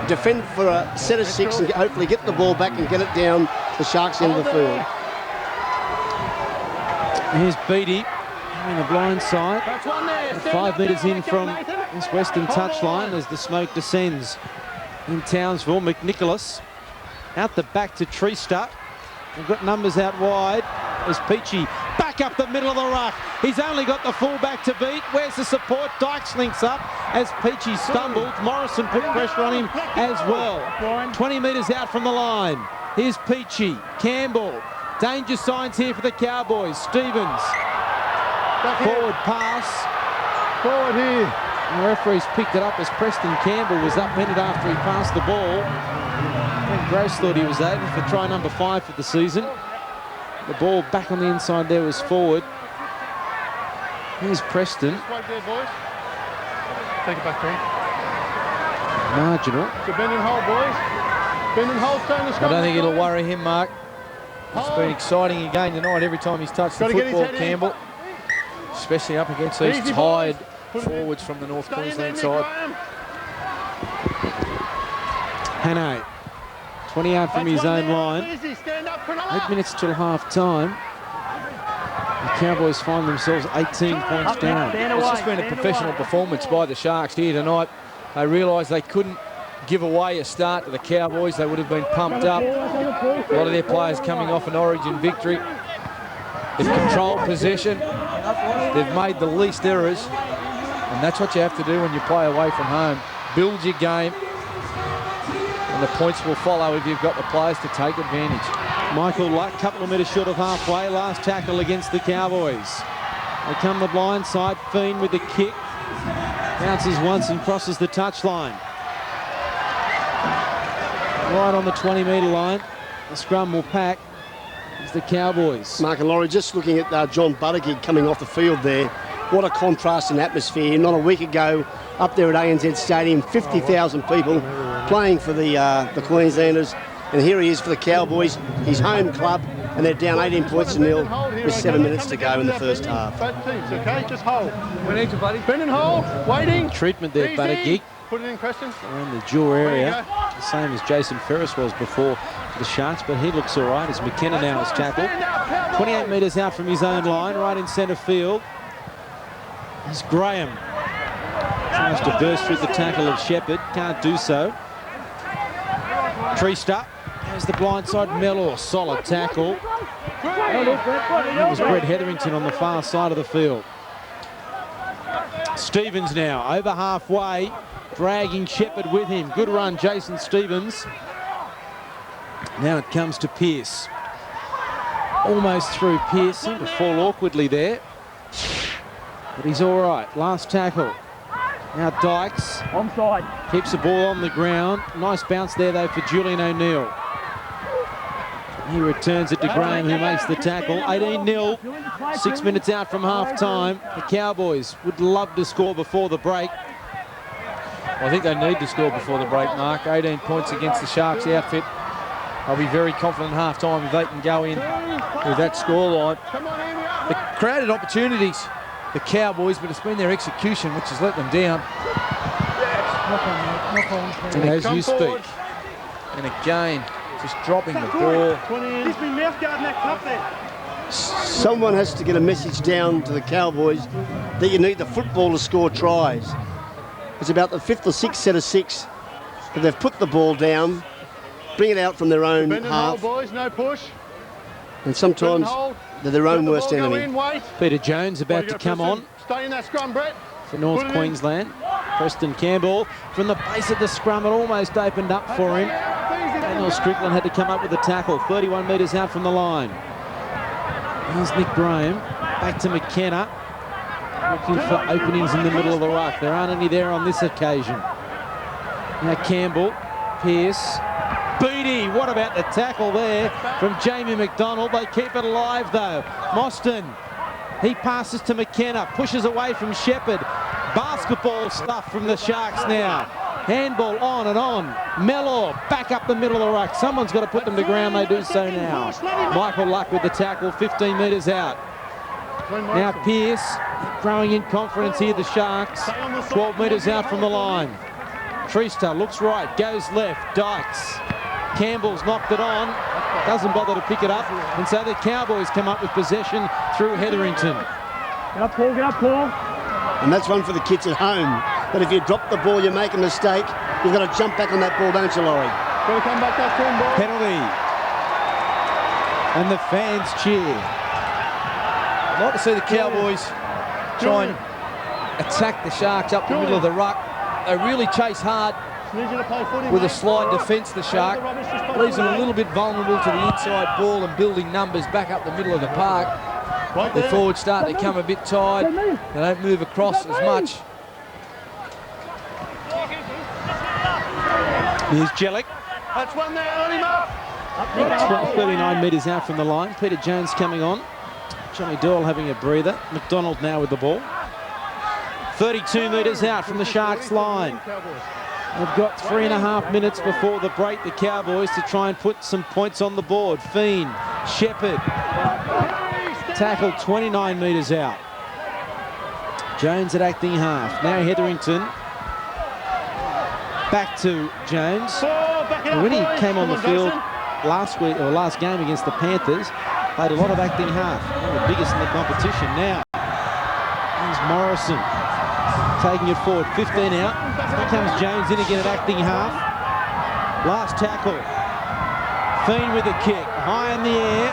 defend for a set of 6, and hopefully get the ball back and get it down the Sharks' end of the field. Here's Beattie in the blind side. 5 metres in from this western touchline as the smoke descends in Townsville. McNicholas out the back to Treaster. They've got numbers out wide. There's Peachy back up the middle of the ruck. He's only got the fullback to beat. Where's the support? Dykes links up as Peachy stumbled. Morrison put pressure on him as well. 20 metres out from the line. Here's Peachy. Campbell. Danger signs here for the Cowboys. Stevens. Forward pass. Forward here. The referee's picked it up as Preston Campbell was upended after he passed the ball. I think Gross thought he was over for try number 5 for the season. The ball back on the inside there was forward. Here's Preston. Wait there, boys. Take it back, Pete. Marginal. So bend and hold, boys. Bend and hold, stay in the scrum. I don't think it'll worry him, Mark. It's been exciting again tonight every time he's touched the football, Campbell. Especially up against these tired forwards from the North Queensland side. Hannay 20 out from his own line. 8 minutes till half-time. The Cowboys find themselves 18 points down. It's just been a professional performance by the Sharks here tonight. They realised they couldn't give away a start to the Cowboys. They would have been pumped up. A lot of their players coming off an Origin victory. They've controlled possession. They've made the least errors. And that's what you have to do when you play away from home. Build your game. And the points will follow if you've got the players to take advantage. Michael Luck, couple of metres short of halfway. Last tackle against the Cowboys. They come the blind side. Fiend with the kick. Bounces once and crosses the touchline. Right on the 20-metre line. The scrum will pack. It's the Cowboys. Mark and Laurie, just looking at John Buttigieg coming off the field there. What a contrast in atmosphere. Not a week ago, up there at ANZ Stadium, 50,000 people playing for the Queenslanders. And here he is for the Cowboys, his home club, and they're down 18 points to nil with 7 minutes to go in the first half. Both teams, okay? Just hold. We need to, buddy. Bend and hold. Waiting. Treatment there, Buttigieg. Put it in, Preston. Around the jaw area. The same as Jason Ferris was before the Sharks, but he looks all right as McKenna now is tackled. 28 metres out from his own line, right in centre field. There's Graham. Tries to burst through the tackle of Shepherd. Can't do so. Treesta. There's the blindside. Mellor. Solid tackle. That was Brett Hetherington on the far side of the field. Stevens now over halfway. Dragging Shepherd with him. Good run, Jason Stevens. Now it comes to Pearce. Almost through Pearce. Seemed to fall awkwardly there. But he's all right. Last tackle. Now Dykes. Onside. Keeps the ball on the ground. Nice bounce there, though, for Julian O'Neill. He returns it to Graham, who makes the tackle. 18-0. 6 minutes out from half-time. The Cowboys would love to score before the break. Well, I think they need to score before the break, Mark. 18 points against the Sharks outfit. I'll be very confident half-time if they can go in with that scoreline. The created opportunities, the Cowboys, but it's been their execution which has let them down. And as you speak, and again, just dropping the ball. He's been mouth guarding that cup there. Someone has to get a message down to the Cowboys that you need the football to score tries. It's about the 5th or 6th set of 6 that they've put the ball down, bring it out from their own half. Hold, boys, no push. And sometimes they're their own worst enemy. Peter Jones about to come on. Stay in that scrum, Brett. For North Queensland. Preston Campbell from the base of the scrum. It almost opened up for him. Daniel Strickland had to come up with the tackle. 31 metres out from the line. Here's Nick Graham. Back to McKenna. Looking for openings in the middle of the ruck. There aren't any there on this occasion. Now Campbell. Pearce. Beattie. What about the tackle there from Jamie McDonald? They keep it alive though. Mostyn. He passes to McKenna. Pushes away from Shepherd. Basketball stuff from the Sharks now. Handball on and on. Mellor back up the middle of the ruck. Someone's got to put them to ground. They do so now. Michael Luck with the tackle, 15 metres out. Now Pearce growing in confidence here, the Sharks. 12 metres out from the line. Treesta looks right, goes left. Dykes. Campbell's knocked it on. Doesn't bother to pick it up. And so the Cowboys come up with possession through Hetherington. Get up, Paul. Get up, Paul. And that's one for the kids at home. But if you drop the ball, you make a mistake. You've got to jump back on that ball, don't you, Laurie? Got to come back that turn, boy. Penalty. And the fans cheer. I'd like to see the Cowboys try and attack the Sharks up the middle of the ruck. They really chase hard with a slide defence, the Shark. Leaves them a little bit vulnerable to the inside ball and building numbers back up the middle of the park. The forwards start to come a bit tired. They don't move across as much. Here's Jellick. That's one there, early mark. 39 metres out from the line. Peter Jones coming on. Johnny Doyle having a breather. McDonald now with the ball. 32 metres out from the Sharks line. They've got 3.5 minutes before the break, the Cowboys, to try and put some points on the board. Fiend, Shepherd. Tackle 29 metres out. Jones at acting half. Now Hetherington. Back to Jones. When he came on the field last game against the Panthers, played a lot of acting half. One of the biggest in the competition now. Here's Morrison taking it forward, 15 out. Here comes Jones in again at acting half. Last tackle. Fiend with a kick, high in the air.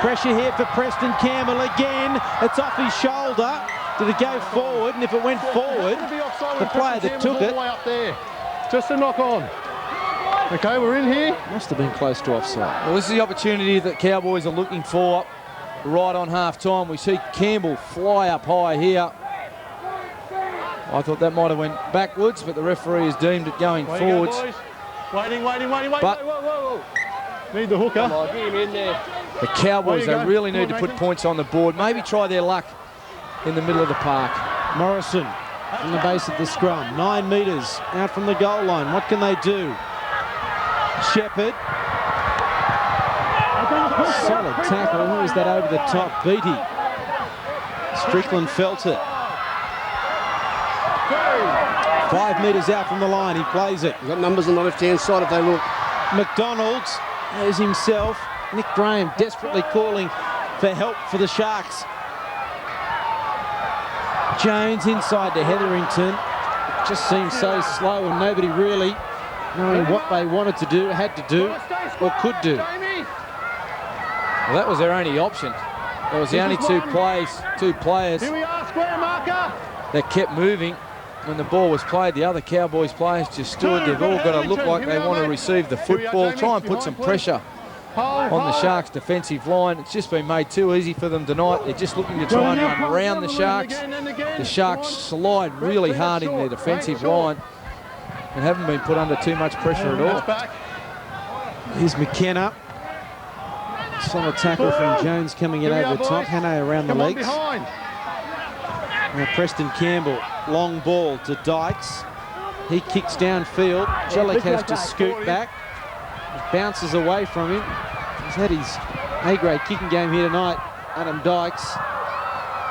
Pressure here for Preston Campbell again. It's off his shoulder. Did it go forward? And if it went forward, the player that took it... Just a knock on. Okay, we're in here. Must have been close to offside. Well, this is the opportunity that Cowboys are looking for right on half-time. We see Campbell fly up high here. I thought that might have went backwards, but the referee has deemed it going forwards. Waiting. But Whoa. Need the hooker. Get him in there. The Cowboys, they really need to put points on the board. Maybe try their luck in the middle of the park. Morrison from the base of the scrum. 9 metres out from the goal line. What can they do? Shepherd. Solid tackle. Who is that over the top? Beatty. Strickland felt it. 5 metres out from the line. He plays it. He's got numbers on the left-hand side if they look. McDonald's has himself. Nick Graham desperately calling for help for the Sharks. Jones inside to Hetherington. It just seems so slow and nobody really knowing what they wanted to do, had to do, or could do. Well, that was their only option. That was the only two players that kept moving. When the ball was played, the other Cowboys players just stood. They've all got to look like they want to receive the football, try and put some pressure on the Sharks' defensive line. It's just been made too easy for them tonight. They're just looking to try and run around the Sharks. The Sharks slide really hard in their defensive line and haven't been put under too much pressure at all. Here's McKenna. Solid tackle from Jones coming in over the top. Hannay around the legs. Now Preston Campbell, long ball to Dykes. He kicks downfield. Jellick has to scoot back. Bounces away from him. He's had his A-grade kicking game here tonight. Adam Dykes.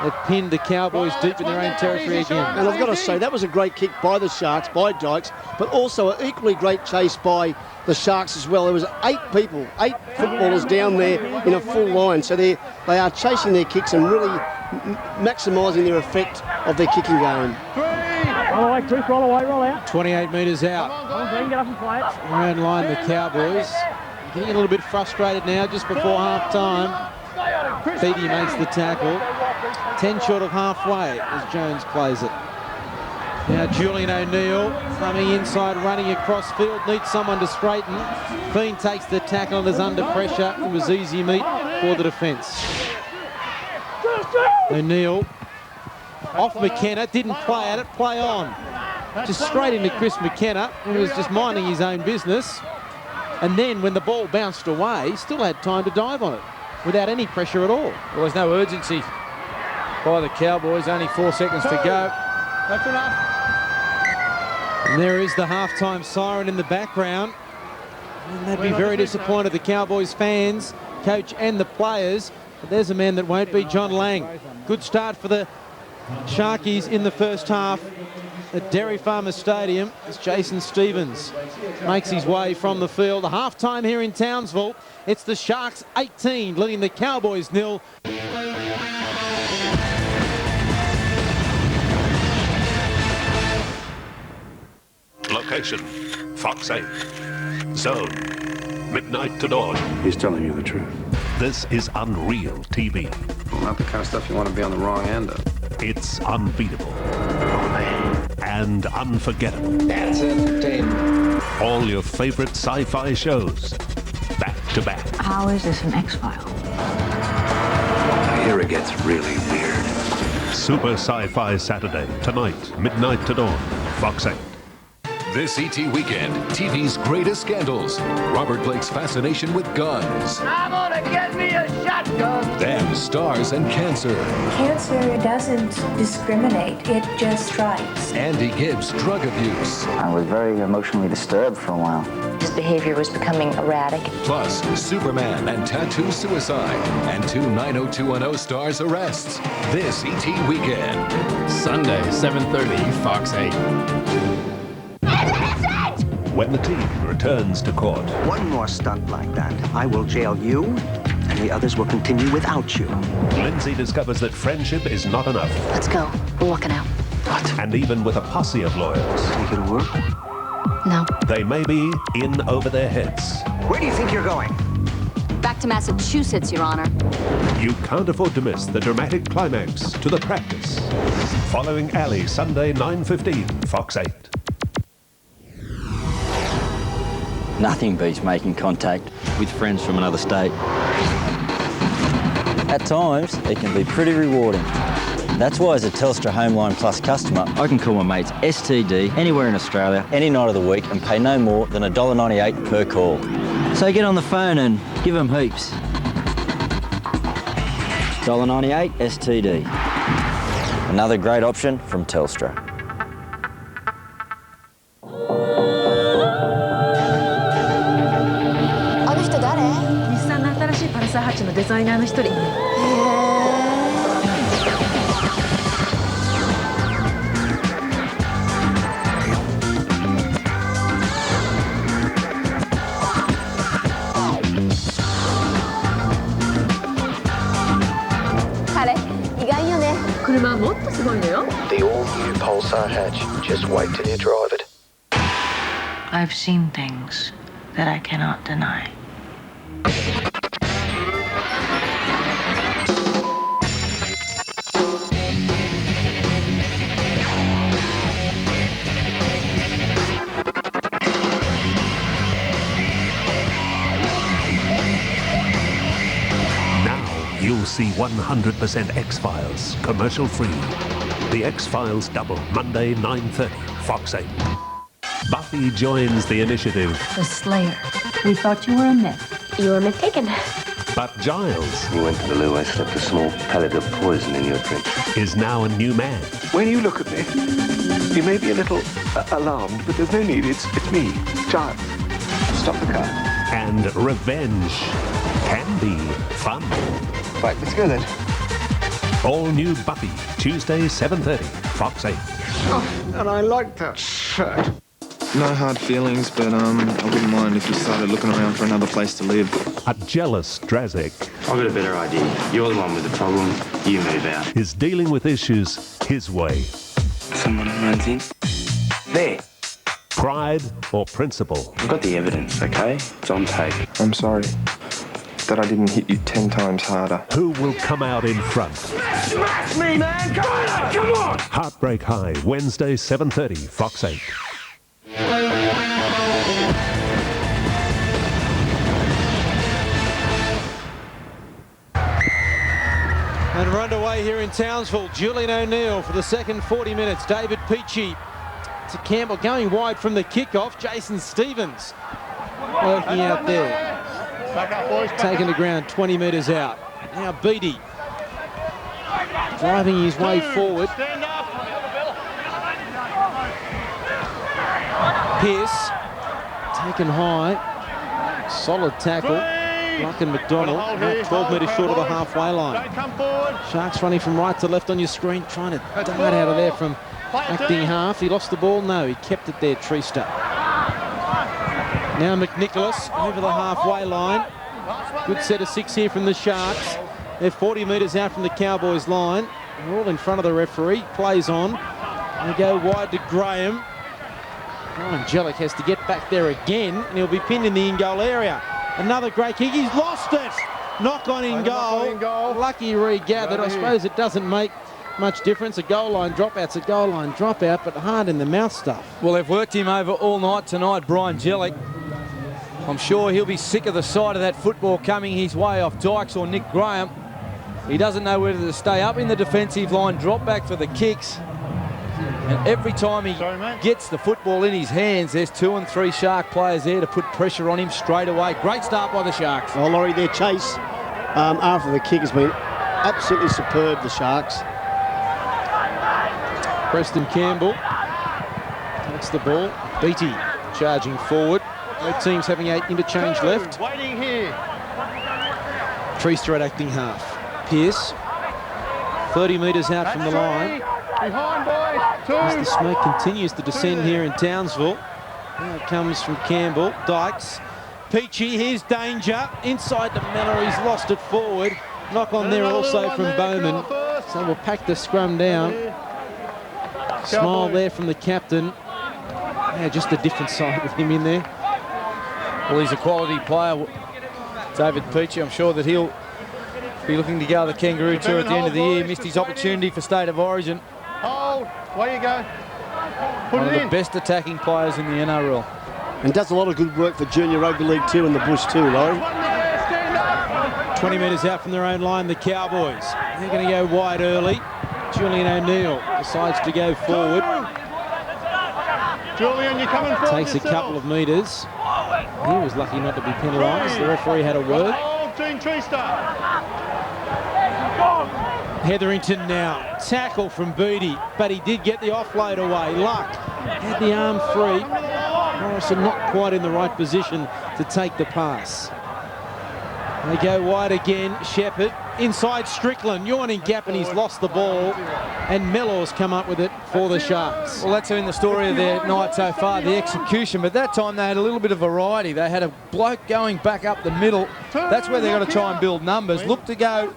They've pinned the Cowboys deep in their own territory again. And I've got to say, that was a great kick by the Sharks, by Dykes, but also an equally great chase by the Sharks as well. There was 8 footballers down there in a full line. So they are chasing their kicks and really maximising their effect of their kicking game. Roll away, Chris, roll away, roll out. 28 metres out. Get up and play it. Around line the Cowboys. Getting a little bit frustrated now just before half-time. Beatty makes the tackle. 10 short of halfway as Jones plays it. Now Julian O'Neill coming inside, running across field, needs someone to straighten. Fiend takes the tackle and is under pressure. It was easy meat for the defence. O'Neill off McKenna, didn't play at it, play on. Just straight into Chris McKenna, who was just minding his own business. And then when the ball bounced away, still had time to dive on it without any pressure at all. Well, there's no urgency by the Cowboys, only 4 seconds to go. That's enough. And there is the halftime siren in the background. And they'd be very disappointed, the Cowboys fans, coach and the players. But there's a man that won't be, John Lang. Good start for the Sharkies in the first half at Dairy Farmers Stadium as Jason Stevens makes his way from the field. The halftime here in Townsville. It's the Sharks 18 leading the Cowboys 0. Location, Fox 8. Zone, midnight to dawn. He's telling you the truth. This is Unreal TV. Not the kind of stuff you want to be on the wrong end of. It's unbeatable. And unforgettable. That's entertainment. All your favorite sci-fi shows, back to back. How is this an X-File? Here it gets really weird. Super Sci-Fi Saturday, tonight, midnight to dawn, Fox 8. This ET Weekend, TV's greatest scandals. Robert Blake's fascination with guns. I'm gonna get me a shotgun. Then stars and cancer. Cancer doesn't discriminate, it just strikes. Andy Gibbs' drug abuse. I was very emotionally disturbed for a while. His behavior was becoming erratic. Plus, Superman and tattoo suicide. And 2 90210 stars arrests. This ET Weekend. Sunday, 7:30, Fox 8. when the team returns to court. One more stunt like that, I will jail you, and the others will continue without you. Lindsay discovers that friendship is not enough. Let's go. We're walking out. What? And even with a posse of lawyers, think it'll work? No. they may be in over their heads. Where do you think you're going? Back to Massachusetts, Your Honor. You can't afford to miss the dramatic climax to the practice. Following Ali, Sunday, 9:15, Fox 8. Nothing beats making contact with friends from another state. At times, it can be pretty rewarding. That's why as a Telstra Homeline Plus customer, I can call my mates STD anywhere in Australia, any night of the week and pay no more than $1.98 per call. So get on the phone and give them heaps. $1.98 STD. Another great option from Telstra. のデザイナーの一人。彼、意外よね。車はもっとすごいのよ。The all-new Pulsar hatch. Just wait till you drive it. I've seen things that I cannot deny. You'll see 100% X-Files, commercial-free. The X-Files double, Monday, 9:30, Fox 8. Buffy joins the initiative. The Slayer. We thought you were a myth. You were mistaken. But Giles... You went to the loo, I slipped a small pellet of poison in your drink. ...is now a new man. When you look at me, you may be a little alarmed, but there's no need. It's me, Giles. Stop the car. And revenge can be fun. Right, let's go then. All new Buffy, Tuesday, 7:30, Fox 8. Oh, and I like that shirt. No hard feelings, but I wouldn't mind if you started looking around for another place to live. A jealous Drazek. I've got a better idea. You're the one with the problem. You move out. Is dealing with issues his way. Someone runs in. There. Pride or principle? I've got the evidence, okay? It's on tape. I'm sorry that I didn't hit you 10 times harder. Who will come out in front? Smash me, man! Come on! Heartbreak High, Wednesday, 7:30, Fox 8. And we're underway here in Townsville. Julian O'Neill for the second 40 minutes. David Peachy to Campbell going wide from the kickoff. Jason Stevens working out there. Back up, boys. Taking the ground 20 metres out. Now Beattie driving his way forward. Stand up. Pearce taken high. Solid tackle. Luck and McDonald about 12 metres short of the halfway line. Sharks running from right to left on your screen, trying to dart out of there from acting half. He lost the ball. No, he kept it there, Treester. Now McNicholas over the halfway line. Good set of 6 here from the Sharks. They're 40 metres out from the Cowboys line. They're all in front of the referee. Plays on. They go wide to Graham. Ryan Jellick has to get back there again, and he'll be pinned in the in-goal area. Another great kick. He's lost it. Knock on in goal. Lucky regathered. I suppose it doesn't make much difference. A goal line dropout's a goal line dropout, but hard in the mouth stuff. Well, they've worked him over all night tonight, Brian Jellick. I'm sure he'll be sick of the sight of that football coming his way off Dykes or Nick Graham. He doesn't know whether to stay up in the defensive line, drop back for the kicks. And every time he gets the football in his hands, there's 2 and 3 Shark players there to put pressure on him straight away. Great start by the Sharks. Oh, Laurie, their chase after the kick has been absolutely superb, the Sharks. Preston Campbell takes the ball. Beattie charging forward. Both teams having a interchange left. Waiting here. Treester at acting half. Pearce 30 metres out from the line. Behind, boys. 2. As the smoke continues to descend here in Townsville. Now it comes from Campbell. Dykes. Peachy, here's danger. Inside the Miller, he's lost it forward. Knock on there also from Bowman. So we'll pack the scrum down. Smile there from the captain. Yeah, just a different side with him in there. Well, he's a quality player, David Peachy. I'm sure that he'll be looking to go to the Kangaroo Tour at the end of the year. Missed his opportunity for State of Origin. Hold, away you go. One of the best attacking players in the NRL. And does a lot of good work for Junior Rugby League too in the bush too, Laurie. 20 metres out from their own line, the Cowboys. They're going to go wide early. Julian O'Neill decides to go forward. Julian, you're coming forward. Takes a couple of metres. He was lucky not to be penalised. The referee had a word. Hetherington now. Tackle from Beattie, but he did get the offload away. Luck had the arm free. Morrison not quite in the right position to take the pass. They go wide again. Shepherd inside Strickland, yawning gap, and he's lost the ball. And Mellor's come up with it for the Sharks. Well, that's been the story of their night so far, the execution. But that time they had a little bit of variety. They had a bloke going back up the middle. That's where they're going to try and build numbers. Look to go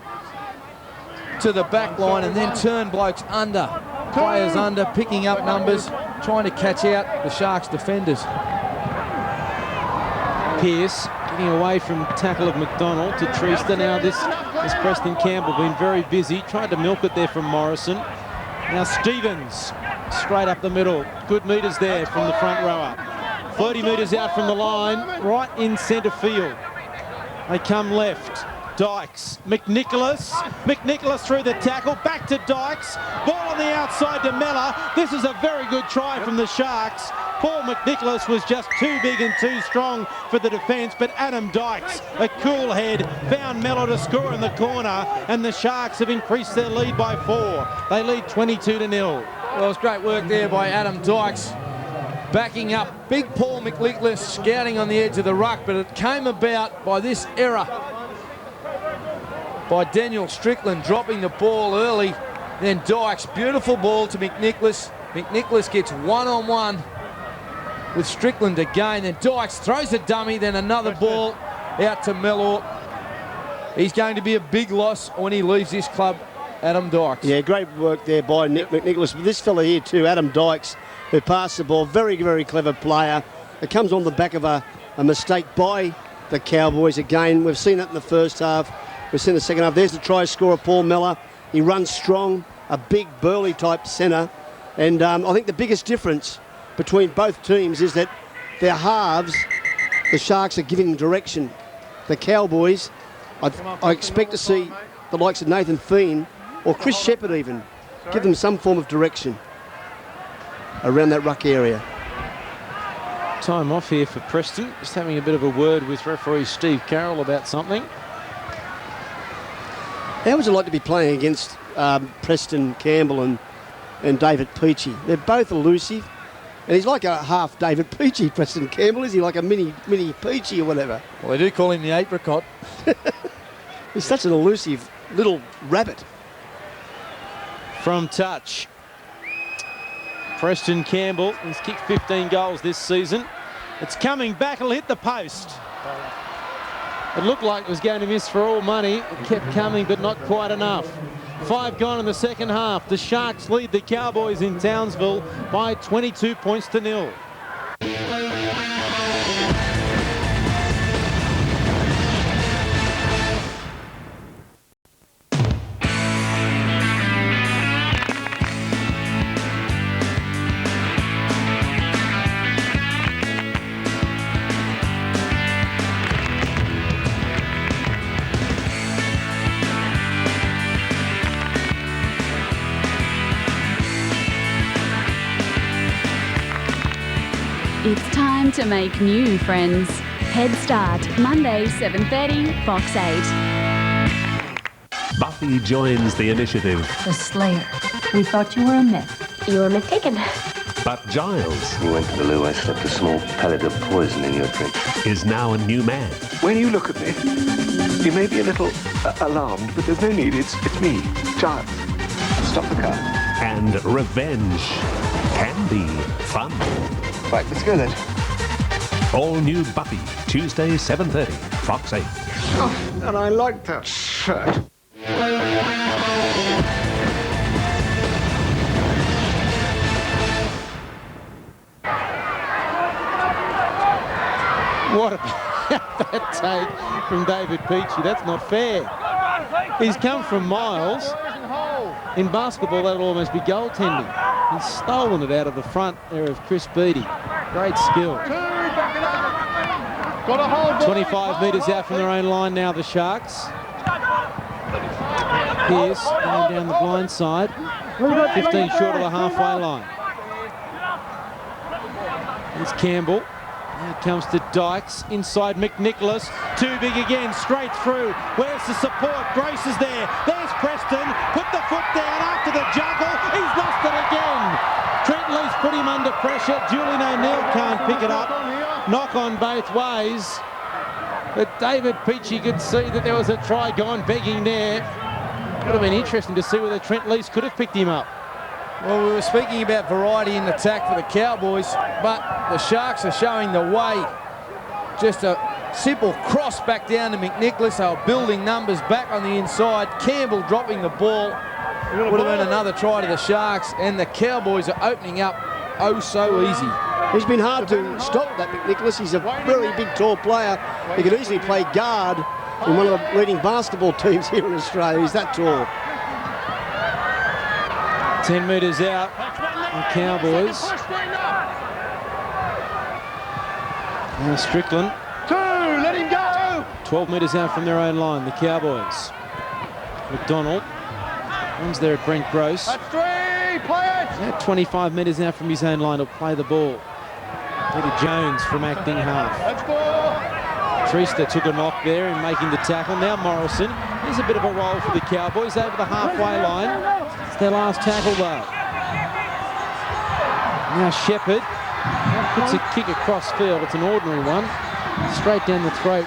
to the back line and then turn blokes under. Players under, picking up numbers, trying to catch out the Sharks defenders. Pearce getting away from tackle of McDonald to Treaster. Now this Preston Campbell been very busy. Tried to milk it there from Morrison. Now Stevens straight up the middle. Good metres there from the front rower. 30 metres out from the line, right in centre field. They come left. Dykes, McNicholas through the tackle, back to Dykes, ball on the outside to Mellor. This is a very good try from the Sharks. Paul McNicholas was just too big and too strong for the defence, but Adam Dykes, a cool head, found Mellor to score in the corner, and the Sharks have increased their lead by 4. They lead 22-0. Well, it was great work there by Adam Dykes, backing up big Paul McNicholas, scouting on the edge of the ruck, but it came about by this error by Daniel Strickland, dropping the ball early. Then Dykes, beautiful ball to McNicholas. McNicholas gets one-on-one with Strickland again. Then Dykes throws a dummy, then another ball out to Mellor. He's going to be a big loss when he leaves this club, Adam Dykes. Yeah, great work there by Nick McNicholas. But this fella here too, Adam Dykes, who passed the ball, very, very clever player. It comes on the back of a mistake by the Cowboys again. We've seen it in the first half. We've seen the second half. There's the try scorer, Paul Mellor. He runs strong, a big burly type centre. And I think the biggest difference between both teams is that their halves, the Sharks are giving them direction. The Cowboys, I expect to see the likes of Nathan Feen or Chris Shepherd even give them some form of direction around that ruck area. Time off here for Preston. Just having a bit of a word with referee Steve Carroll about something. How would you like to be playing against Preston Campbell and David Peachy? They're both elusive. And he's like a half David Peachy, Preston Campbell. Is he like a mini Peachy or whatever? Well, they do call him the apricot. He's such an elusive little rabbit. From touch, Preston Campbell, he's kicked 15 goals this season. It's coming back, it'll hit the post. It looked like it was going to miss for all money. It kept coming, but not quite enough. 5 gone in the second half. The Sharks lead the Cowboys in Townsville by 22 points to 0. It's time to make new friends. Head Start, Monday, 7:30, Fox 8. Buffy joins the initiative. The Slayer. We thought you were a myth. You were mistaken. But Giles... You went to the loo, I slipped a small pellet of poison in your drink. ...is now a new man. When you look at me, you may be a little alarmed, but there's no need. It's me, Giles. Stop the car. And revenge can be fun. Right, let's go then. All new Buffy, Tuesday, 7:30, Fox 8. Oh, and I like that shirt. What about that take from David Peachy? That's not fair. He's come from miles. In basketball, that would almost be goaltending. He's stolen it out of the front there of Chris Beattie. Great skill. 25 metres out from their own line now, the Sharks. Pearce going down the blind side. 15 short of the halfway line. Here's Campbell. Now it comes to Dykes, inside McNicholas, too big again, straight through. Where's the support? Grace is there. There's Preston, put the foot down after the juggle. He's lost it again. Trent Lease put him under pressure. Julian O'Neill can't pick it up. Knock on both ways. But David Peachy could see that there was a try gone begging there. Would have been interesting to see whether Trent Lease could have picked him up. Well, we were speaking about variety in attack for the Cowboys, but the Sharks are showing the way. Just a simple cross back down to McNicholas. They were building numbers back on the inside. Campbell dropping the ball. Would have been another try to the Sharks, and the Cowboys are opening up oh so easy. He's been hard to stop, that McNicholas. He's a really big, tall player. He could easily play guard in one of the leading basketball teams here in Australia. He's that tall. 10 metres out, the Cowboys. Now Strickland. 2, let him go! 12 metres out from their own line, the Cowboys. McDonald runs there at Brent Gross. That's 3, play it! At 25 metres out from his own line, he'll play the ball. Peter Jones from acting half. That's 4. Trista took a knock there in making the tackle. Now Morrison. Here's a bit of a roll for the Cowboys over the halfway line. It's their last tackle though. Now Shepherd puts a kick across field. It's an ordinary one. Straight down the throat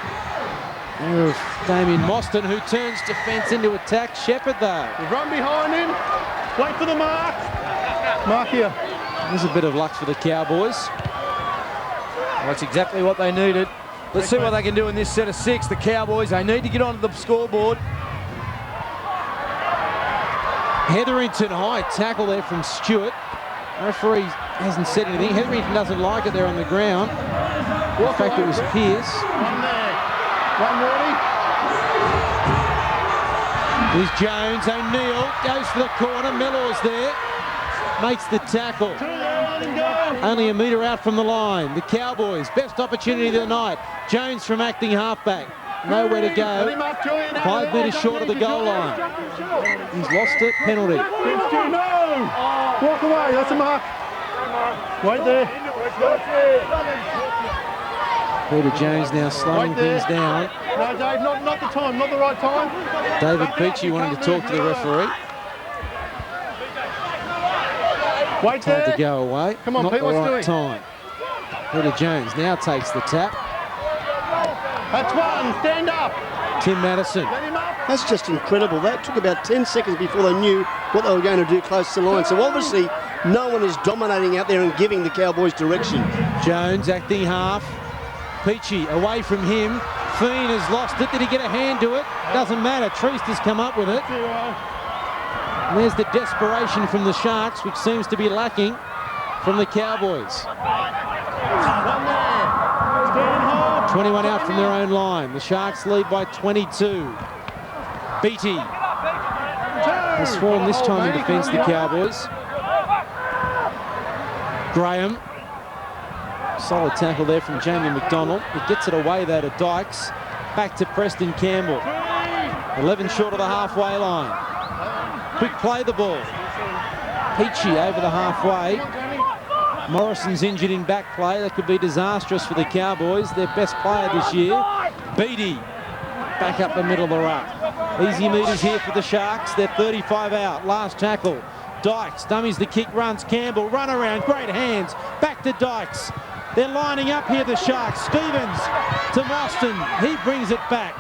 there of Damien Mostyn, who turns defence into attack. Shepherd though. You run behind him. Wait for the mark. Mark here. There's a bit of luck for the Cowboys. Well, that's exactly what they needed. Let's see what they can do in this set of 6. The Cowboys, they need to get onto the scoreboard. Hetherington high tackle there from Stewart. Referee hasn't said anything. Hetherington doesn't like it there on the ground. In fact, it was Pearce. One there. One warning. Here's Jones. O'Neill goes to the corner. Mellors there. Makes the tackle. Only a metre out from the line. The Cowboys, best opportunity of the night. Jones from acting halfback. Nowhere to go. 5 metres short of the goal line. He's lost it. Penalty. No! Walk away. That's a mark. Wait there. Peter Jones now slowing things down. No, Dave, not the time. Not the right time. David Peachy wanting to talk to the referee. Wait Told there. to go away. Come on, not Pete, the what's right doing? time. Peter Jones now takes the tap. That's 1. Stand up. Tim Madison. That's just incredible. That took about 10 seconds before they knew what they were going to do close to the line. So obviously no one is dominating out there and giving the Cowboys direction. Jones acting half. Peachy away from him. Feen has lost it. Did he get a hand to it? Doesn't matter. Treist has come up with it. And there's the desperation from the Sharks, which seems to be lacking from the Cowboys. 21 out from their own line. The Sharks lead by 22. Beattie has swarmed this time in defence, the Cowboys. Graham. Solid tackle there from Jamie McDonald. He gets it away though to Dykes. Back to Preston Campbell. 11 short of the halfway line. Quick play the ball. Peachy over the halfway. Morrison's injured in back play. That could be disastrous for the Cowboys. Their best player this year. Beattie back up the middle of the ruck. Easy meters here for the Sharks. They're 35 out. Last tackle. Dykes dummies the kick, runs. Campbell run around. Great hands. Back to Dykes. They're lining up here, the Sharks. Stevens to Mostyn. He brings it back.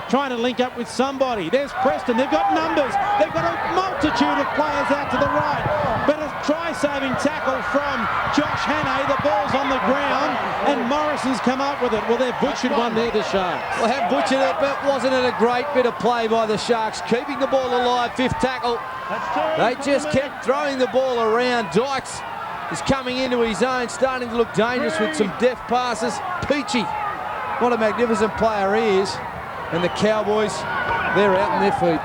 Trying to link up with somebody. There's Preston. They've got numbers. They've got a multitude of players out to the right. But a try-saving tackle from Josh Hannay. The ball's on the ground and Morrison Harrison's come up with it. Well, they've butchered one there, the Sharks. Well, have butchered it, but wasn't it a great bit of play by the Sharks? Keeping the ball alive, 5th tackle. They just kept throwing the ball around. Dykes is coming into his own, starting to look dangerous with some deft passes. Peachy, what a magnificent player he is. And the Cowboys, they're out on their feet.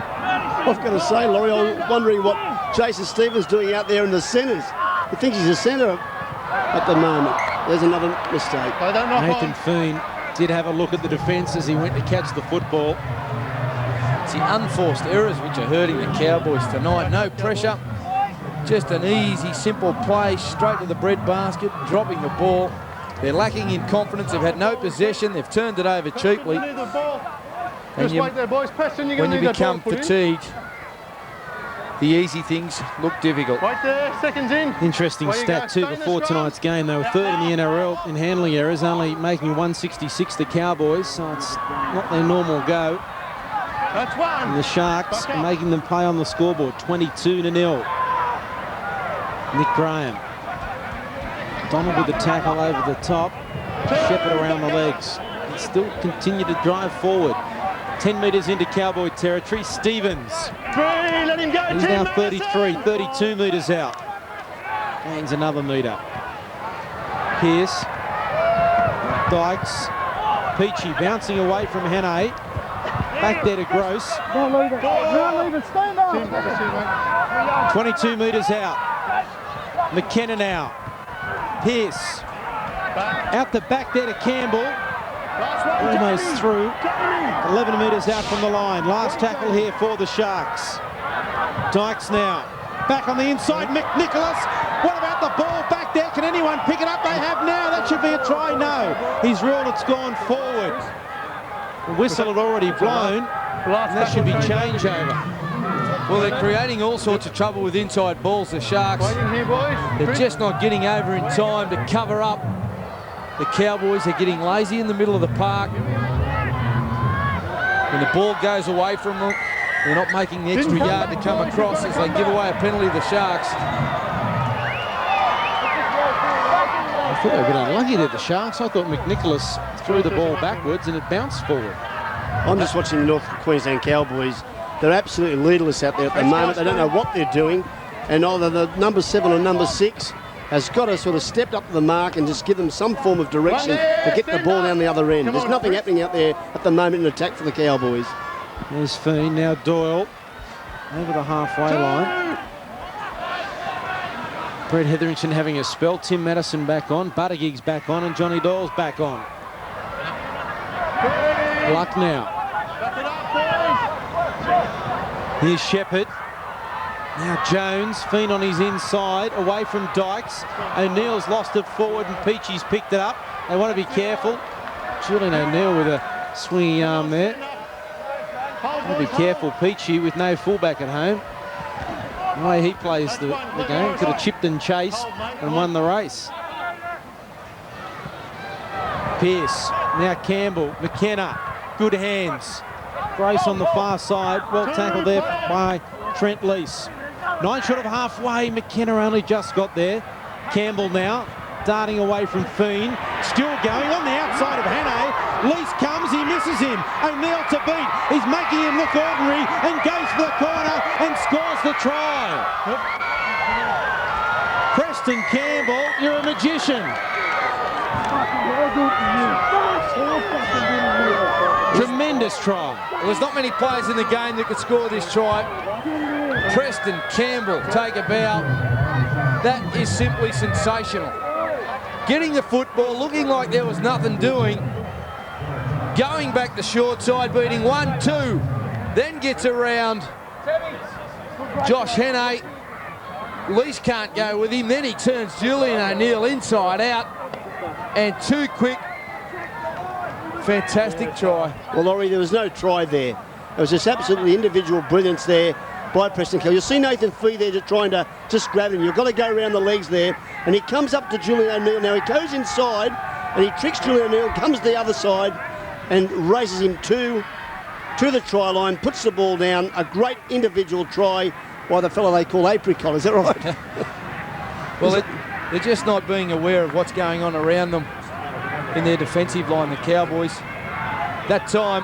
I've got to say, Laurie, I was wondering what Jason Stevens doing out there in the centres. He thinks he's a centre at the moment. There's another mistake. Nathan Feen did have a look at the defence as he went to catch the football. It's the unforced errors which are hurting the Cowboys tonight. No pressure, just an easy, simple play straight to the bread basket, dropping the ball. They're lacking in confidence. They've had no possession. They've turned it over cheaply. And wait there, boys. Preston, you're when you need become fatigued, the easy things look difficult. Right there, seconds in. Interesting stat too before tonight's game. They were 3rd in the NRL in handling errors, only making 166 the Cowboys, so it's not their normal go. That's one. And the Sharks are making them play on the scoreboard, 22-0. Nick Graham. Donald with the tackle over the top. Shepherd around the legs. He still continue to drive forward. 10 metres into Cowboy territory. Stevens. Let him go. He's now 33, 32 metres out. Gains another metre. Pearce. Dykes. Peachy bouncing away from Hannay. Back there to Gross. Don't leave it. Don't leave it. Stand up. 22 metres out. McKenna now. Pearce. Out the back there to Campbell. Almost through. 11 metres out from the line. Last tackle here for the Sharks. Dykes now. Back on the inside. McNicholas. What about the ball back there? Can anyone pick it up? They have now. That should be a try. No. He's ruled it's gone forward. The whistle had already blown. And that should be changeover. Well, they're creating all sorts of trouble with inside balls, the Sharks. They're just not getting over in time to cover up. The Cowboys are getting lazy in the middle of the park. When the ball goes away from them, they're not making the extra yard to come across as they give away a penalty to the Sharks. I thought they were a bit unlucky there, the Sharks. I thought McNicholas threw the ball backwards and it bounced forward. I'm just watching the North Queensland Cowboys. They're absolutely leaderless out there at the moment. They don't know what they're doing. And either the number 7 or number 6 has got to sort of step up to the mark and just give them some form of direction to get the ball down the other end. There's nothing happening out there at the moment in attack for the Cowboys. There's Feen, now Doyle over the halfway line. Brett Hetherington having a spell. Tim Madison back on. Buttigieg's back on and Johnny Doyle's back on. Luck now. Here's Shepherd. Now Jones, Feen on his inside, away from Dykes. O'Neill's lost it forward and Peachy's picked it up. They want to be careful. Julian O'Neill with a swingy arm there. Want to be careful, Peachy with no fullback at home. The way he plays the game, could have chipped and chased and won the race. Pearce, now Campbell, McKenna, good hands. Grace on the far side, well tackled there by Trent Lease. 9 short of halfway, McKenna only just got there. Campbell now, darting away from Feen. Still going on the outside of Hannay. Lease comes, he misses him. O'Neill to beat. He's making him look ordinary and goes for the corner and scores the try. Preston Campbell, you're a magician. Tremendous try. Well, there's not many players in the game that could score this try. Preston Campbell, take a bow. That is simply sensational. Getting the football, looking like there was nothing doing. Going back the short side, beating 1-2. Then gets around Josh Hannay. Lease can't go with him. Then he turns Julian O'Neill inside out. And too quick. Fantastic try. Well, Laurie, there was no try there. It was just absolutely individual brilliance there by Preston Campbell. You'll see Nathan Fee there just trying to just grab him. You've got to go around the legs there. And he comes up to Julian O'Neill. Now he goes inside and he tricks Julian O'Neill, comes to the other side and races him to the try line, puts the ball down. A great individual try by the fellow they call Apricot. Is that right? Well, they're just not being aware of what's going on around them. in their defensive line, the Cowboys. That time,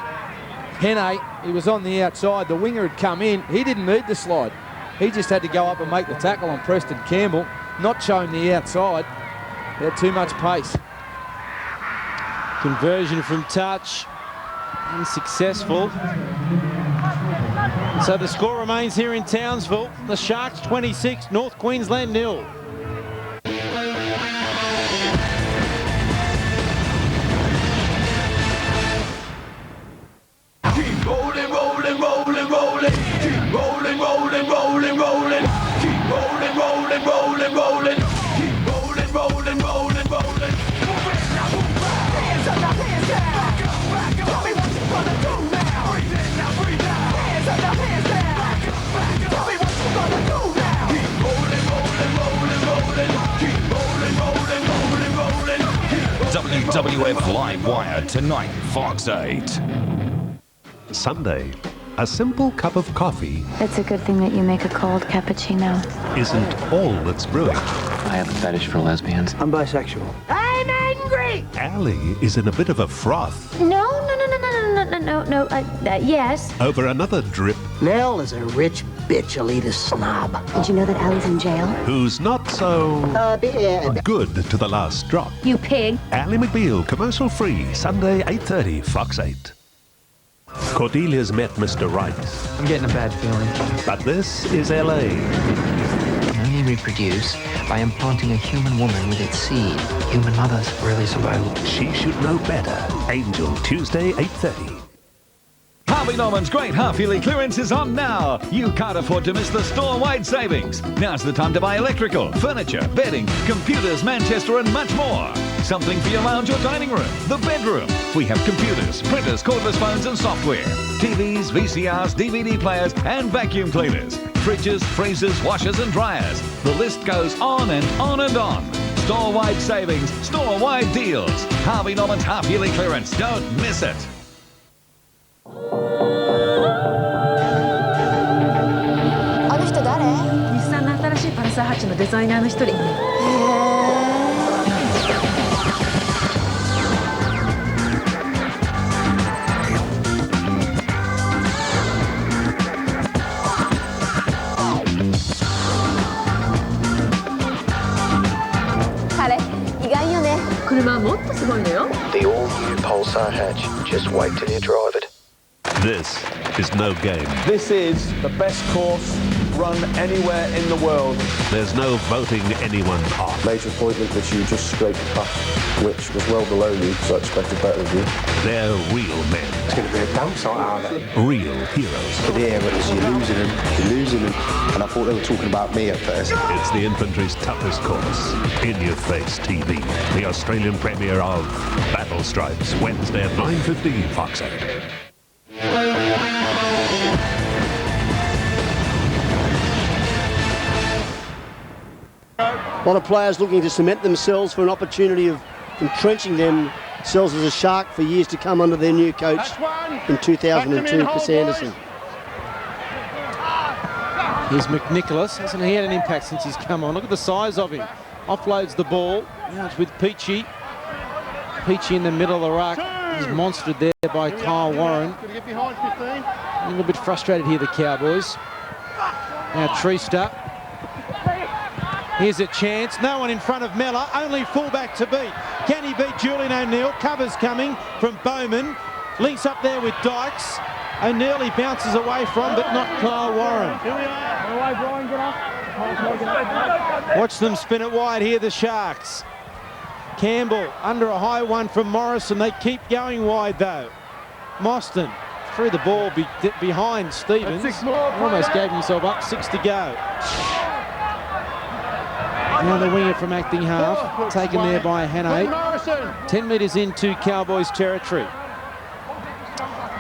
Henne, he was on the outside. The winger had come in. He didn't need the slide. He just had to go up and make the tackle on Preston Campbell, not show him the outside. He had too much pace. Conversion from touch, unsuccessful. So the score remains here in Townsville. The Sharks 26, North Queensland 0. Keep rolling, rolling, rolling, rolling. Keep rolling, rolling, rolling, rolling. Keep rolling, rolling, rolling, rolling. Keep rolling, rolling, rolling, rolling. Hands up, now hands down. Back up, tell me what you gonna do now. Breathe in, now breathe out. Hands up, now hands down. Back up, tell me what you gonna do now. Keep rolling, rolling, rolling, rolling. Keep rolling, rolling, rolling, rolling. WWF Live Wire tonight, Fox 8. Sunday, a simple cup of coffee It's a good thing that you make a cold cappuccino. isn't all that's brewing. I have a fetish for lesbians. I'm bisexual. I'm angry! Allie is in a bit of a froth No. Yes. over another drip Nell is a rich bitch, elitist snob. Did you know that Allie's in jail? who's not so good to the last drop. You pig. Ally McBeal, commercial free, Sunday 8:30, Fox 8. Cordelia's met Mr. Right, I'm getting a bad feeling. but this is LA. Only reproduce by implanting a human woman with its seed. Human mothers really survival. She should know better. Angel, Tuesday 8:30. Harvey Norman's great half-yearly clearance is on now. You can't afford to miss the store-wide savings. Now's the time to buy electrical, furniture, bedding, computers, Manchester and much more. Something for your lounge or dining room, the bedroom. We have computers, printers, cordless phones and software. TVs, VCRs, DVD players and vacuum cleaners. Fridges, freezers, washers and dryers. The list goes on and on and on. Store-wide savings, store-wide deals. Harvey Norman's half-yearly clearance. Don't miss it. あの人誰？日産の新しいパルサーハッチのデザイナーの一人。彼、意外よね。車はもっとすごいのよ。 The all-new Pulsar hatch. Just wait till you drive it. This is no game. This is the best course run anywhere in the world. There's no voting anyone off. Major appointment that you just scraped past, which was well below you, so I expected better of you. They're real men. It's going to be a damn sight out of it. Real heroes. But yeah, but you're losing them, and I thought they were talking about me at first. It's the infantry's toughest course. In Your Face TV. The Australian premiere of Battle Stripes, Wednesday at 9:15, Fox 8. A lot of players looking to cement themselves for an opportunity of entrenching themselves as a Shark for years to come under their new coach in 2002, Chris Anderson. Here's McNicholas. Hasn't he had an impact since he's come on? Look at the size of him. Offloads the ball. Now it's with Peachy. Peachy in the middle of the ruck. He's monstered there by Kyle Warren. A little bit frustrated here, the Cowboys. Now Treester. Here's a chance. No one in front of Mellor. Only fullback to beat. Can he beat Julian O'Neill? Cover's coming from Bowman. Links up there with Dykes. O'Neill he bounces away from, but not Kyle Warren. Watch them spin it wide here, the Sharks. Campbell under a high one from Morrison. They keep going wide though. Mostyn threw the ball behind Stevens. Almost gave himself up. 6 to go. Now the winger from acting half, taken there by Henne. 10 metres into Cowboys territory.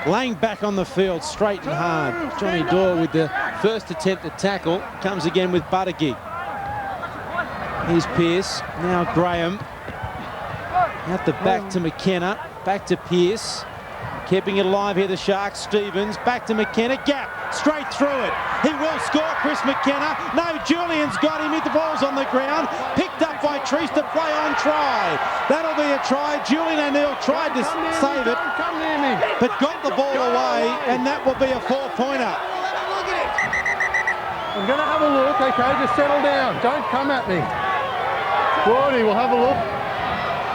Laying back on the field, straight and hard. Johnny Doyle with the first attempt at tackle. Comes again with Buttigieg. Here's Pearce. Now Graham. Out the back to McKenna. Back to Pearce. Keeping it alive here, the Sharks. Stevens, back to McKenna. Gap, straight through it. He will score, Chris McKenna. No, Julian's got him. The ball's on the ground. Picked up by Treese to play on try. That'll be a try. Julian O'Neill tried to save it, but got the ball away, and that will be a 4-pointer. I'm going to have a look, okay? Just settle down. Don't come at me. Righty, we'll have a look.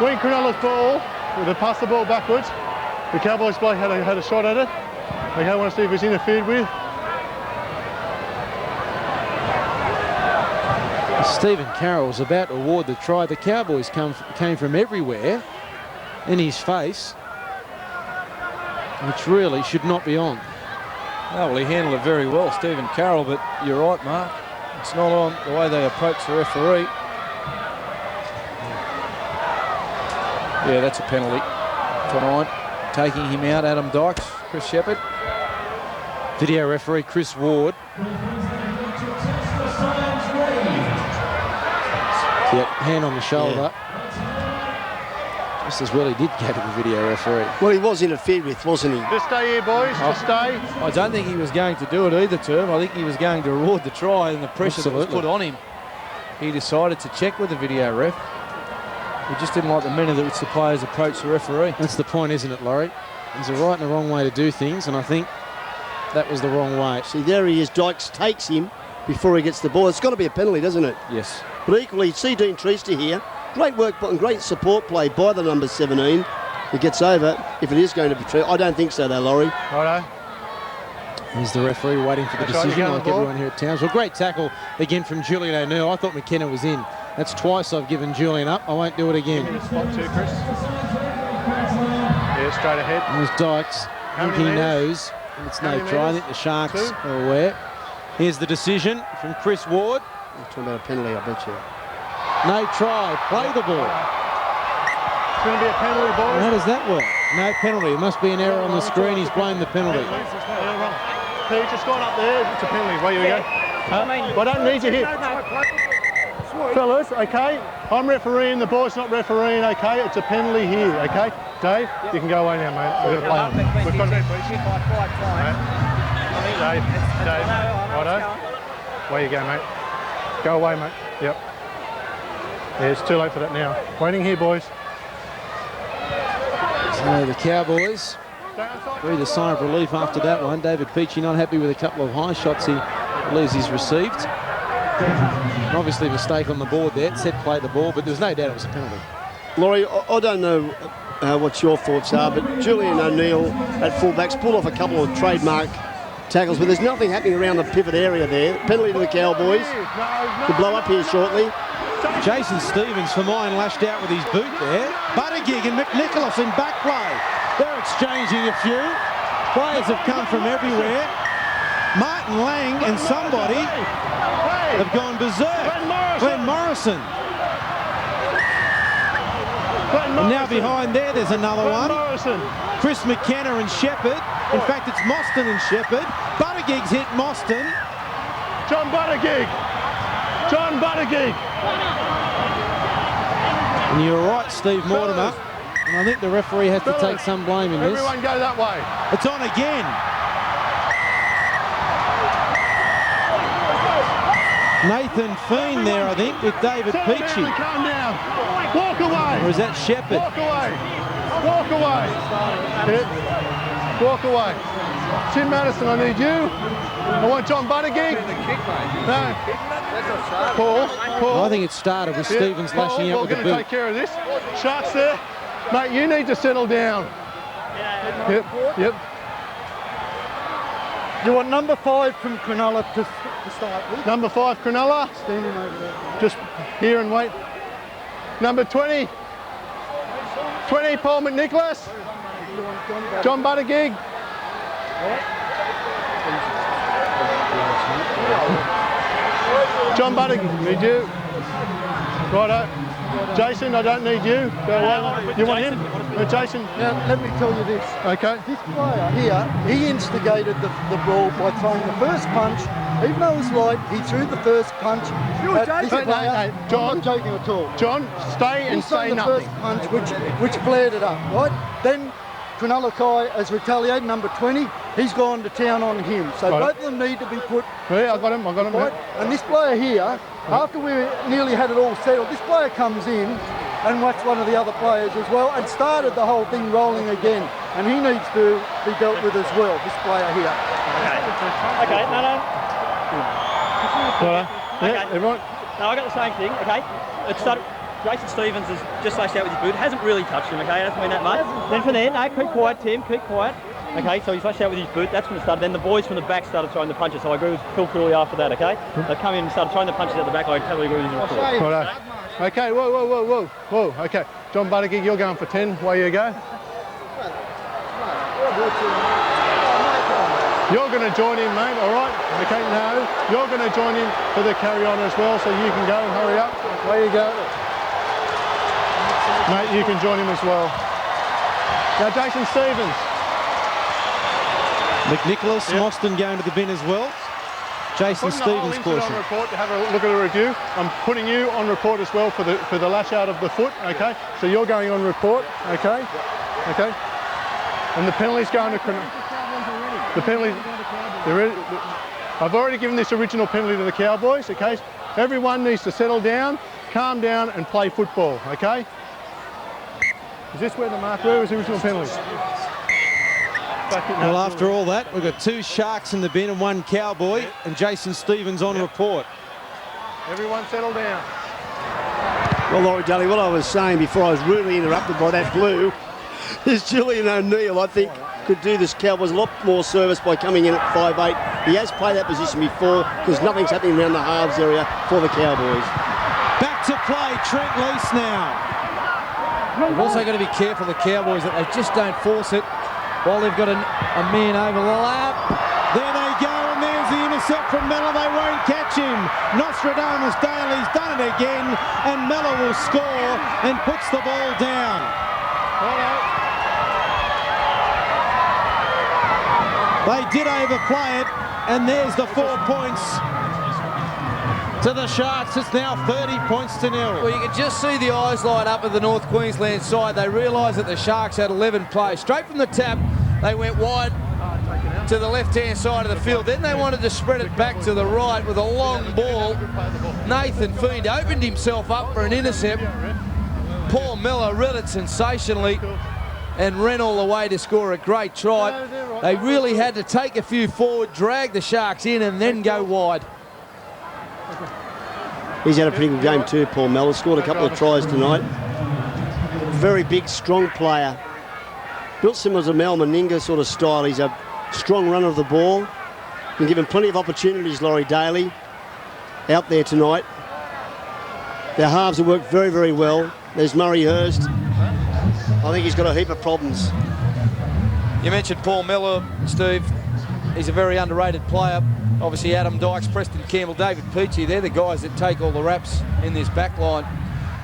Wayne Cronulla's ball. They pass the ball backwards. The Cowboys bloke had a shot at it. Okay, I want to see if it's interfered with. Stephen Carroll's about to award the try. The Cowboys came from everywhere in his face, which really should not be on. Well, he handled it very well, Stephen Carroll, but you're right, Mark. It's not on the way they approach the referee. Yeah, that's a penalty tonight. Taking him out, Adam Dykes, Chris Shepherd. Video referee Chris Ward. Yep, hand on the shoulder. Yeah. Just as well he did go to the video referee. Well, he was interfered with, wasn't he? Just stay here, boys. Just stay. I don't think he was going to do it either, Term. I think he was going to reward the try, and the pressure that was put on him, he decided to check with the video ref. He just didn't like the manner that which the players approached the referee. That's the point, isn't it, Laurie? There's a right and a wrong way to do things, and I think that was the wrong way. See, there he is. Dykes takes him before he gets the ball. It's got to be a penalty, doesn't it? Yes. But equally, see Dean Treese here. Great work and great support play by the number 17. He gets over if it is going to be true. I don't think so, though, Laurie. Righto. Here's the referee waiting for the decision, like everyone here at Townsville. Great tackle again from Julian O'Neill. I thought McKenna was in. That's twice I've given Julian up. I won't do it again. Give me the spot too, Chris. Yeah, straight ahead. There's Dykes. I think he knows it's no try. I think the Sharks are aware. Here's the decision from Chris Ward. You're talking about a penalty, I bet you. No try. Play the ball. It's going to be a penalty, boys. How does that work? No penalty. It must be an error on the screen. He's blamed the penalty. Pete, just gone up there. It's a penalty. Where you go? I don't need you here. Fellas, okay? I'm refereeing. The boy's not refereeing, okay? It's a penalty here, okay? Dave, you can go away now, mate. We're going to play on. We've got Dave, righto. Where you go, mate? Go away, mate. Yep. Yeah, it's too late for that now. Waiting here, boys. So the Cowboys breathe a sigh of relief after that one. David Peachy not happy with a couple of high shots he believes he's received. Obviously a mistake on the board there. It said play the ball, but there's no doubt it was a penalty. Laurie, I don't know what your thoughts are, but Julian O'Neill at fullbacks pulled off a couple of trademark tackles, but there's nothing happening around the pivot area there. Penalty to the Cowboys. Could blow up here shortly. Jason Stevens for mine lashed out with his boot there. Buttigieg and McNicholas in back play. They're exchanging a few. Players have come from everywhere. Martin Lang and somebody have gone berserk. Glenn Morrison. And now behind there's another one. Chris McKenna and Shepherd. In fact, it's Mostyn and Shepherd. Buttigieg's hit Mostyn. John Buttigieg. John Buttigieg. And you're right, Steve Mortimer. And I think the referee has to take some blame in this. Everyone go that way. It's on again. Nathan Feen there, I think, with David Peachy. Calm down. Walk away. Or is that Shepherd? Walk away. Walk away. Walk away. Tim Madison, I need you. I want John Buttigieg. No. Paul. I think it started with Stevens lashing out with the boot. We're going to take care of this. Sharks there. Mate, you need to settle down. Yep. You want number 5 from Cronulla to start with? Number 5, Cronulla. Standing over there. Just here and wait. Number 20. 20, Paul McNicholas. John Buttigieg. John Buttigieg, need you. Righto. Jason, I don't need you. Go away. You want him? Jason? Now, let me tell you this. Okay. This player here, he instigated the ball by throwing the first punch. Even though it was light, he threw the first punch. John, I'm not joking at all. John, stay and say nothing. the first punch, which flared it up, right? Then Trinalakai has retaliated, number 20. He's gone to town on him. So both of them need to be put... Yeah, I got him. Right? And this player here, after we nearly had it all settled, this player comes in and whacked one of the other players as well and started the whole thing rolling again. And he needs to be dealt with as well, this player here. Okay, no. Yeah, everyone? No, I got the same thing, okay? It started... Jason Stevens has just slashed out with his boot. Hasn't really touched him, okay? Hasn't been that much. Then from there, no, keep quiet, Tim, keep quiet. Okay, so he slashed out with his boot. That's when it started. Then the boys from the back started throwing the punches. So I agree with Phil Cooley after that, okay? They come in and started throwing the punches at the back. I totally agree with his report. Right. Okay, whoa. Okay, John Buttigieg, you're going for 10. Away you go. You're going to join him, mate, all right? Okay, no. You're going to join him for the carry-on as well, so you can go and hurry up. Away you go. Mate, you can join him as well. Now, Jason Stevens. McNicholas, Mostyn going to the bin as well. Jason Stevens caution. On report to have a look at a review. I'm putting you on report as well for the lash out of the foot, okay? So you're going on report, okay? Okay. And the penalty's going to... The penalty... I've already given this original penalty to the Cowboys, okay? Everyone needs to settle down, calm down and play football, okay? Is this where was the original penalty? Well, after all that, we've got 2 Sharks in the bin and 1 Cowboy, and Jason Stevens on report. Everyone settle down. Well, Laurie Daly, what I was saying before I was rudely interrupted by that blue is Julian O'Neill, I think, could do this Cowboys a lot more service by coming in at 5'8". He has played that position before because nothing's happening around the halves area for the Cowboys. Back to play, Trent Lease now. They've also got to be careful, the Cowboys, that they just don't force it while they've got a man overlap. There they go, and there's the intercept from Mellor. They won't catch him. Nostradamus Daly's done it again, and Mellor will score and puts the ball down. They did overplay it, and there's the 4 points to the Sharks. It's now 30 points to 0. Well, you can just see the eyes light up at the North Queensland side. They realised that the Sharks had 11 players. Straight from the tap, they went wide to the left-hand side of the field. Then they wanted to spread it back to the right with a long ball. Nathan Fiend opened himself up for an intercept. Paul Miller read it sensationally and ran all the way to score a great try. They really had to take a few forward, drag the Sharks in and then go wide. He's had a pretty good game too, Paul Mellor. Scored a couple of tries tonight. Very big, strong player. Built similar to Mal Meninga sort of style. He's a strong runner of the ball. Been given plenty of opportunities, Laurie Daly, out there tonight. Their halves have worked very, very well. There's Murray Hurst. I think he's got a heap of problems. You mentioned Paul Miller, Steve. He's a very underrated player. Obviously, Adam Dykes, Preston Campbell, David Peachy, they're the guys that take all the raps in this back line.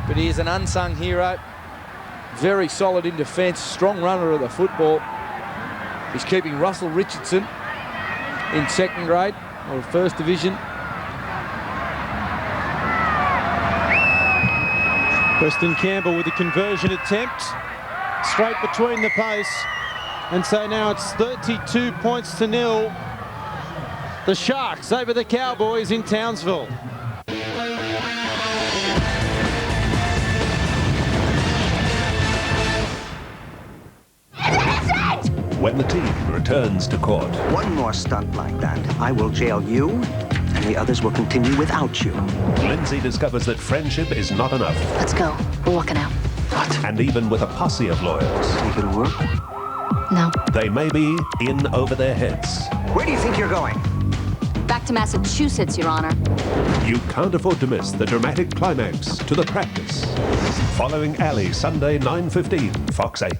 But he is an unsung hero. Very solid in defence, strong runner of the football. He's keeping Russell Richardson in 2nd grade or 1st division. Preston Campbell with the conversion attempt. Straight between the posts. And so now it's 32 points to 0. The Sharks over the Cowboys in Townsville. When the team returns to court. One more stunt like that, I will jail you, and the others will continue without you. Lindsay discovers that friendship is not enough. Let's go. We're walking out. What? And even with a posse of lawyers. Think it'll work? No. They may be in over their heads. Where do you think you're going? Back to Massachusetts, Your Honor. You can't afford to miss the dramatic climax to the practice. Following Ali, Sunday, 9:15, Fox 8.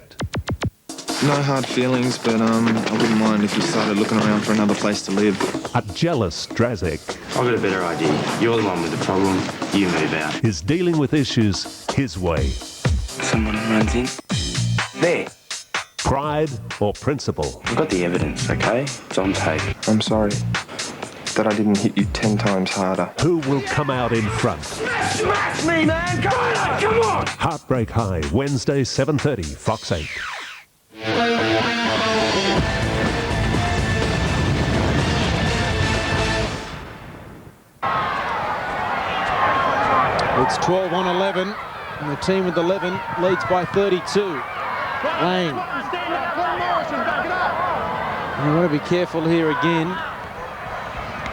No hard feelings, but I wouldn't mind if you started looking around for another place to live. A jealous Drazik. I've got a better idea. You're the one with the problem. You move out. Is dealing with issues his way. Someone runs in. There. Pride or principle? I've got the evidence, okay? It's on tape. I'm sorry that I didn't hit you 10 times harder. Who will come out in front? Smash me, man! Come on! Heartbreak High, Wednesday, 7:30, Fox 8. It's 12 on 11, and the team with 11 leads by 32. Lang. You want to be careful here again,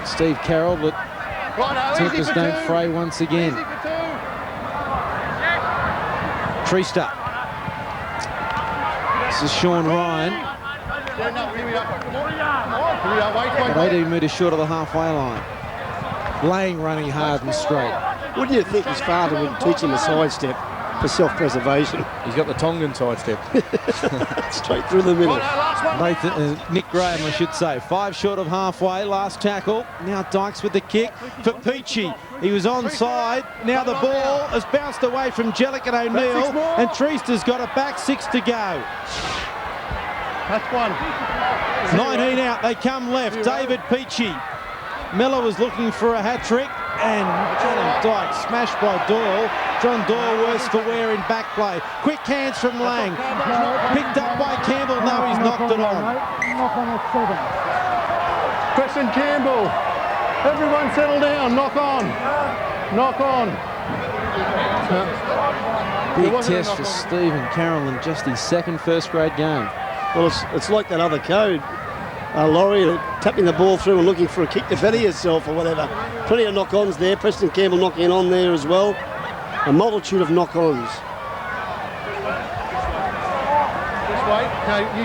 Steve Carroll, that tempers don't fray once again. Treester. This is Sean Ryan. But 18 metres short of the halfway line. Lang running hard and straight. Wouldn't you think his father would teach him a sidestep for self-preservation? He's got the Tongan sidestep. Straight through the middle. Nick Graham, I should say. 5 short of halfway. Last tackle. Now Dykes with the kick for Peachy. He was onside. Now the ball has bounced away from Jellick and O'Neill, and Treester's got it back. 6 to go. That's one. 19 out. They come left. David Peachy. Miller was looking for a hat-trick, and Adam Dykes smashed by Doyle. John Doyle worse for wear in back play. Quick hands from Lang. Picked up by Campbell. No, he's knocked it on. Preston Campbell. Everyone settle down. Knock on. Knock on. Big test for Stephen Carroll in just his second first-grade game. Well, it's like that other code. Laurie tapping the ball through and looking for a kick to better yourself or whatever. Plenty of knock-ons there. Preston Campbell knocking on there as well. A multitude of knock-ons.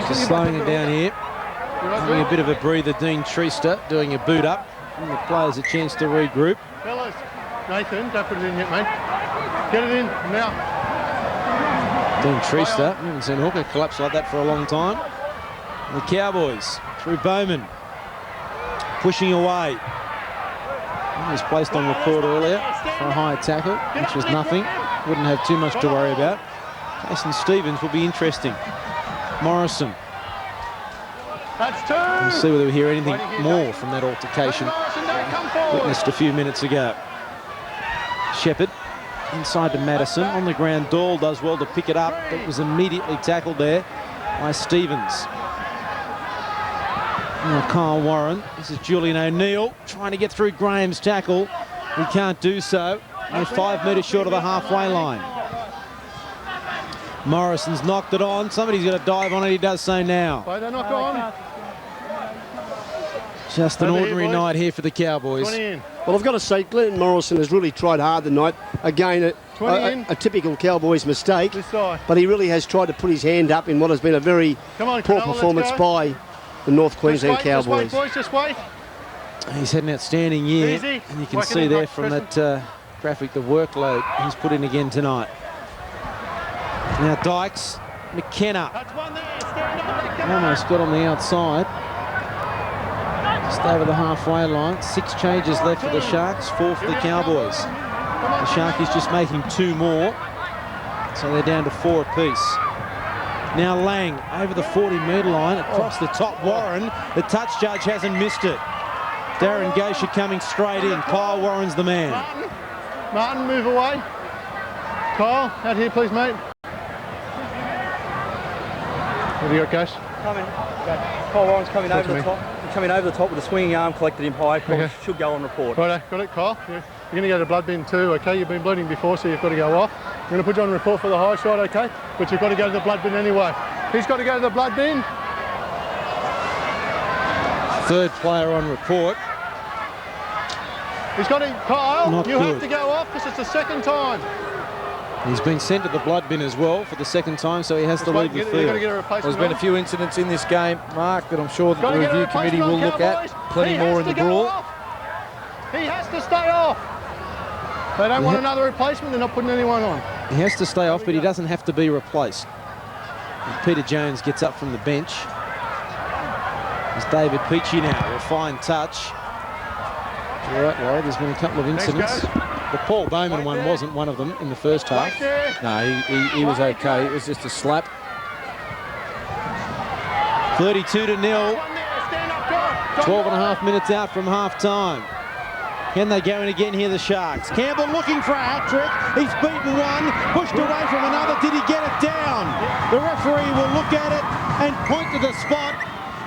Just slowing it down here. Having a bit of a breather, Dean Treester doing a boot up. And the players a chance to regroup. Fellas, Nathan, don't put it in yet, mate. Get it in now. Dean Treester, we haven't seen Hooker collapse like that for a long time. And the Cowboys through Bowman, pushing away. He was placed on report earlier for a high tackle, which was nothing. Wouldn't have too much to worry about. Jason Stevens will be interesting. Morrison. That's 2. We'll see whether we hear anything more from that altercation witnessed a few minutes ago. Shepherd inside to Madison. On the ground, Doyle does well to pick it up, but was immediately tackled there by Stevens. Now Kyle Warren. This is Julian O'Neill trying to get through Graham's tackle. He can't do so. Only 5 metres short of the halfway line. Morrison's knocked it on. Somebody's got to dive on it. He does so now. Knock on. Just an ordinary night here for the Cowboys. Well, I've got to say, Glenn Morrison has really tried hard tonight. Again, a typical Cowboys mistake. But he really has tried to put his hand up in what has been a very poor performance by the North Queensland Cowboys. Just wait, boys, just wait. He's had an outstanding year. Easy. And you can see there from that graphic the workload he's put in again tonight. Now Dykes, McKenna. Almost got on the outside. Just over the halfway line. 6 changes left for the Sharks, 4 for the Cowboys. The Sharkies just making 2 more. So they're down to 4 apiece. Now Lang over the 40-metre line, across the top. Warren, the touch judge hasn't missed it. Darren Gaisha coming straight in. Kyle Warren's the man. Martin, move away. Kyle, out here please, mate. What do you got, Gash? Coming. Kyle Warren's coming over the top. Coming over the top with a swinging arm, collected him high. Okay. Should go on report. Right, got it, Kyle. Yeah. You're going to go to blood bin too, okay? You've been bleeding before, so you've got to go off. I'm going to put you on report for the high shot, okay? But you've got to go to the blood bin anyway. He's got to go to the blood bin. 3rd player on report. He's got to, Kyle, Not you good. have to go off because it's the 2nd time. He's been sent to the blood bin as well for the 2nd time, so he has to leave the field. There's been a few incidents in this game, Mark, that I'm sure that the review committee will look at. Plenty more in the brawl. He has to stay off. They don't want another replacement, they're not putting anyone on. He has to stay off, but he doesn't have to be replaced. And Peter Jones gets up from the bench. There's David Peachy now, a fine touch. You're right, Laurie, there's been a couple of incidents. The Paul Bowman one wasn't one of them in the first half. No, he was okay. It was just a slap. 32-0. 12 and a half minutes out from half-time. Can they go in again here, the Sharks? Campbell looking for a hat-trick. He's beaten one, pushed away from another. Did he get it down? The referee will look at it and point to the spot,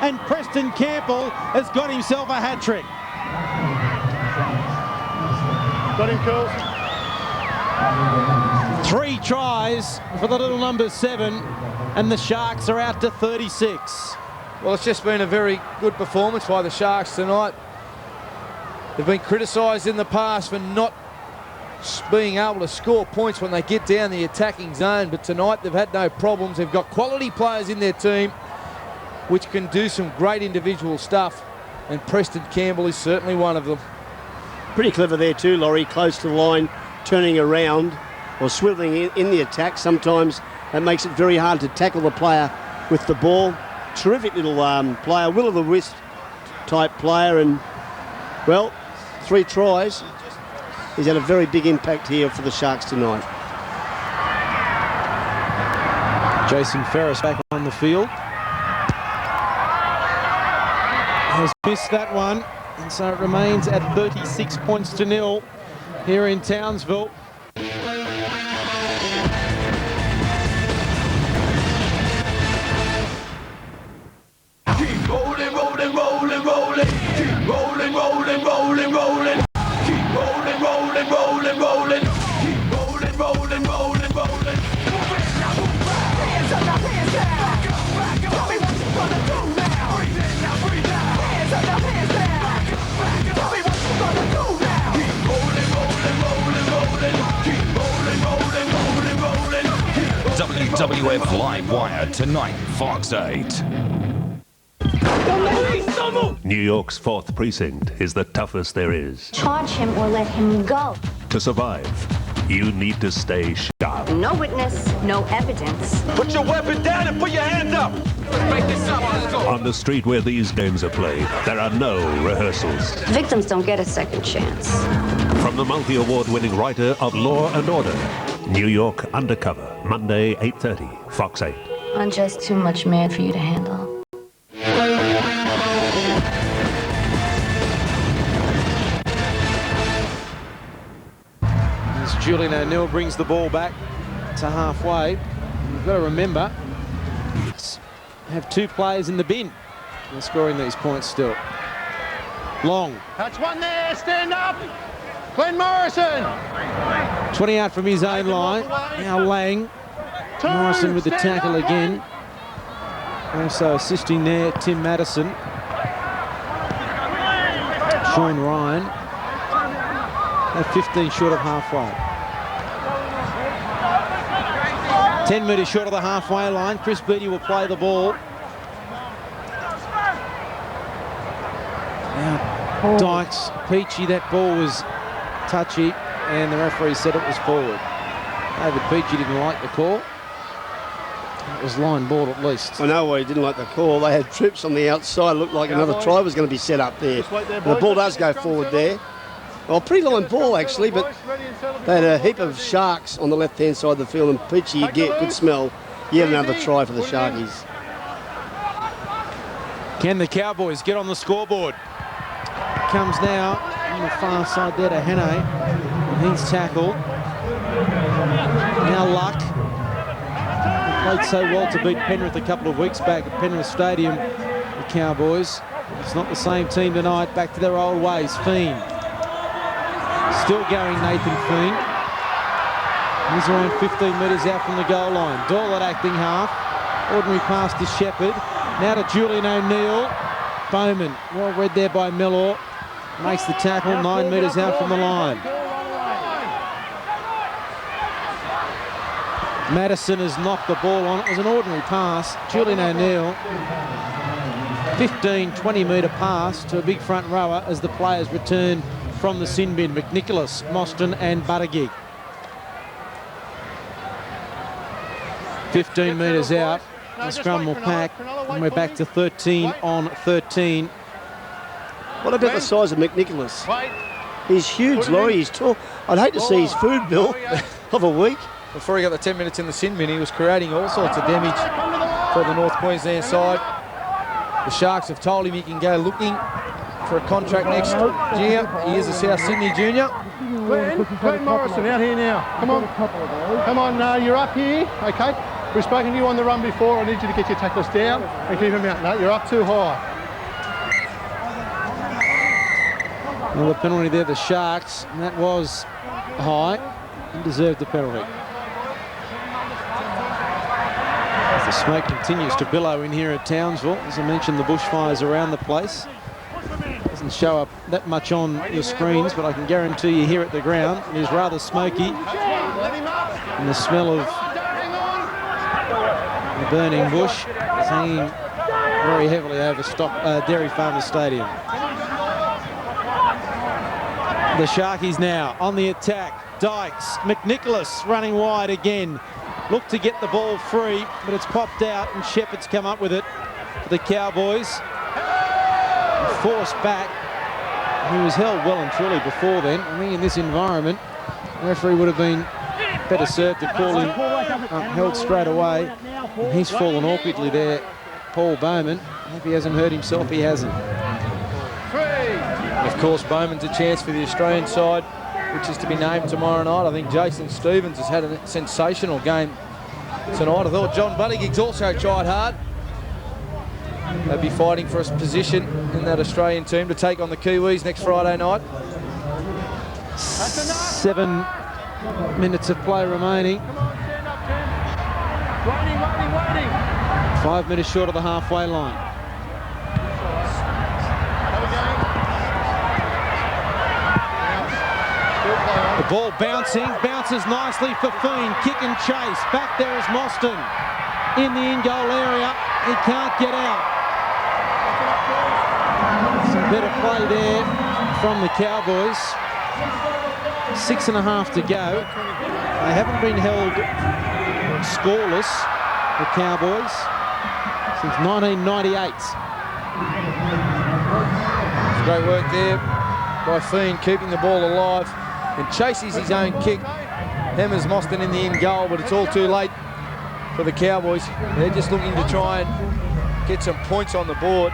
and Preston Campbell has got himself a hat-trick. Got him, Coles. 3 tries for the little number 7, and the Sharks are out to 36. Well, it's just been a very good performance by the Sharks tonight. They've been criticised in the past for not being able to score points when they get down the attacking zone, but tonight they've had no problems. They've got quality players in their team which can do some great individual stuff, and Preston Campbell is certainly one of them. Pretty clever there too, Laurie, close to the line, turning around or swiveling in the attack. Sometimes that makes it very hard to tackle the player with the ball. Terrific little player, will-o'-the-wisp type player, and, well, 3 tries. He's had a very big impact here for the Sharks tonight. Jason Ferris back on the field. Has missed that one, and so it remains at 36 points to 0 here in Townsville. Keep rolling, rolling, rolling, rolling. Keep rolling, rolling, rolling, rolling. Keep rolling, rolling, rolling, rolling. Keep rolling, rolling, rolling, rolling. Hands up, now hands down. Tell me what you gonna do now. Breathe in, now breathe out. Hands up, now hands down. Tell me what you gonna do now. Keep rolling, rolling, rolling, rolling. Keep rolling, rolling, rolling, rolling. WWF Live Wire tonight, Fox 8. New York's 4th precinct is the toughest there is. Charge him or let him go. To survive, you need to stay sharp. No witness, no evidence. Put your weapon down and put your hands up. Let's break this up. Let's go. On the street where these games are played, there are no rehearsals. Victims don't get a second chance. From the multi-award winning writer of Law and Order, New York Undercover, Monday, 8:30, Fox 8. I'm just too much man for you to handle. As Julian O'Neill brings the ball back to halfway, you've got to remember, have 2 players in the bin. They're scoring these points still. Long. That's one there, stand up. Glenn Morrison. 20 out from his own line. Now Lang. Morrison with the tackle again. Also assisting there, Tim Madison. Sean Ryan. At 15 short of halfway. 10 metres short of the halfway line. Chris Beattie will play the ball. Now Dykes, Peachy, that ball was touchy, and the referee said it was forward. David Peachy didn't like the call. It was line ball at least. I know why he didn't like the call. They had trips on the outside. It looked like another try was going to be set up there. And the ball does go forward there. Well, pretty line ball actually, but they had a heap of Sharks on the left-hand side of the field, and Peachy, you get good smell. Yet another try for the Sharkies. Can the Cowboys get on the scoreboard? Comes now on the far side there to Hannay, and he's tackled. Now Luck. He played so well to beat Penrith a couple of weeks back at Penrith Stadium, the Cowboys. It's not the same team tonight, back to their old ways. Fiend. Still going, Nathan Fiend. He's around 15 metres out from the goal line. Doyle at acting half. Ordinary pass to Shepherd. Now to Julian O'Neill. Bowman, well read there by Mellor. Makes the tackle 9 metres out from the line. Madison has knocked the ball on. It was an ordinary pass. Julian O'Neill, 15, 20 metre pass to a big front rower as the players return from the sin bin. McNicholas, Mostyn and Buttigieg. 15 metres out. The scrum will pack, and we're back to 13 on 13. What about the size of McNicholas? He's huge, Laurie. He's tall. I'd hate to see his food bill of a week. Before he got the 10 minutes in the sin bin, he was creating all sorts of damage for the North Queensland side. The Sharks have told him he can go looking for a contract next year. He is a South Sydney junior. Glenn Morrison out here now. Come on. Come on, you're up here. Okay. We've spoken to you on the run before. I need you to get your tackles down and keep them out. No, you're up too high. Another penalty there, the Sharks, and that was high. and deserved the penalty. As the smoke continues to billow in here at Townsville, as I mentioned, the bushfires around the place. Doesn't show up that much on your screens, but I can guarantee you here at the ground it is rather smoky, and the smell of the burning bush is hanging very heavily over Dairy Farmers Stadium. The Sharkies now on the attack. Dykes, McNicholas running wide again. Look to get the ball free, but it's popped out, and Shepherd's come up with it for the Cowboys. Forced back. He was held well and truly before then. I think in this environment, the referee would have been better served to call him held straight away. And he's fallen awkwardly there, Paul Bowman. I hope he hasn't hurt himself. He hasn't. Of course, Bowman's a chance for the Australian side, which is to be named tomorrow night. I think Jason Stevens has had a sensational game tonight. I thought John Bunningig's also tried hard. They'll be fighting for a position in that Australian team to take on the Kiwis next Friday night. 7 minutes of play remaining. 5 minutes short of the halfway line. The ball bouncing, bounces nicely for Fiend, kick and chase. Back there is Mostyn in the in-goal area. He can't get out. Some better play there from the Cowboys. 6.5 to go. They haven't been held scoreless, the Cowboys, since 1998. Great work there by Fiend, keeping the ball alive, and chases his own kick. Hammers Mostyn in the in goal, but it's all too late for the Cowboys. They're just looking to try and get some points on the board.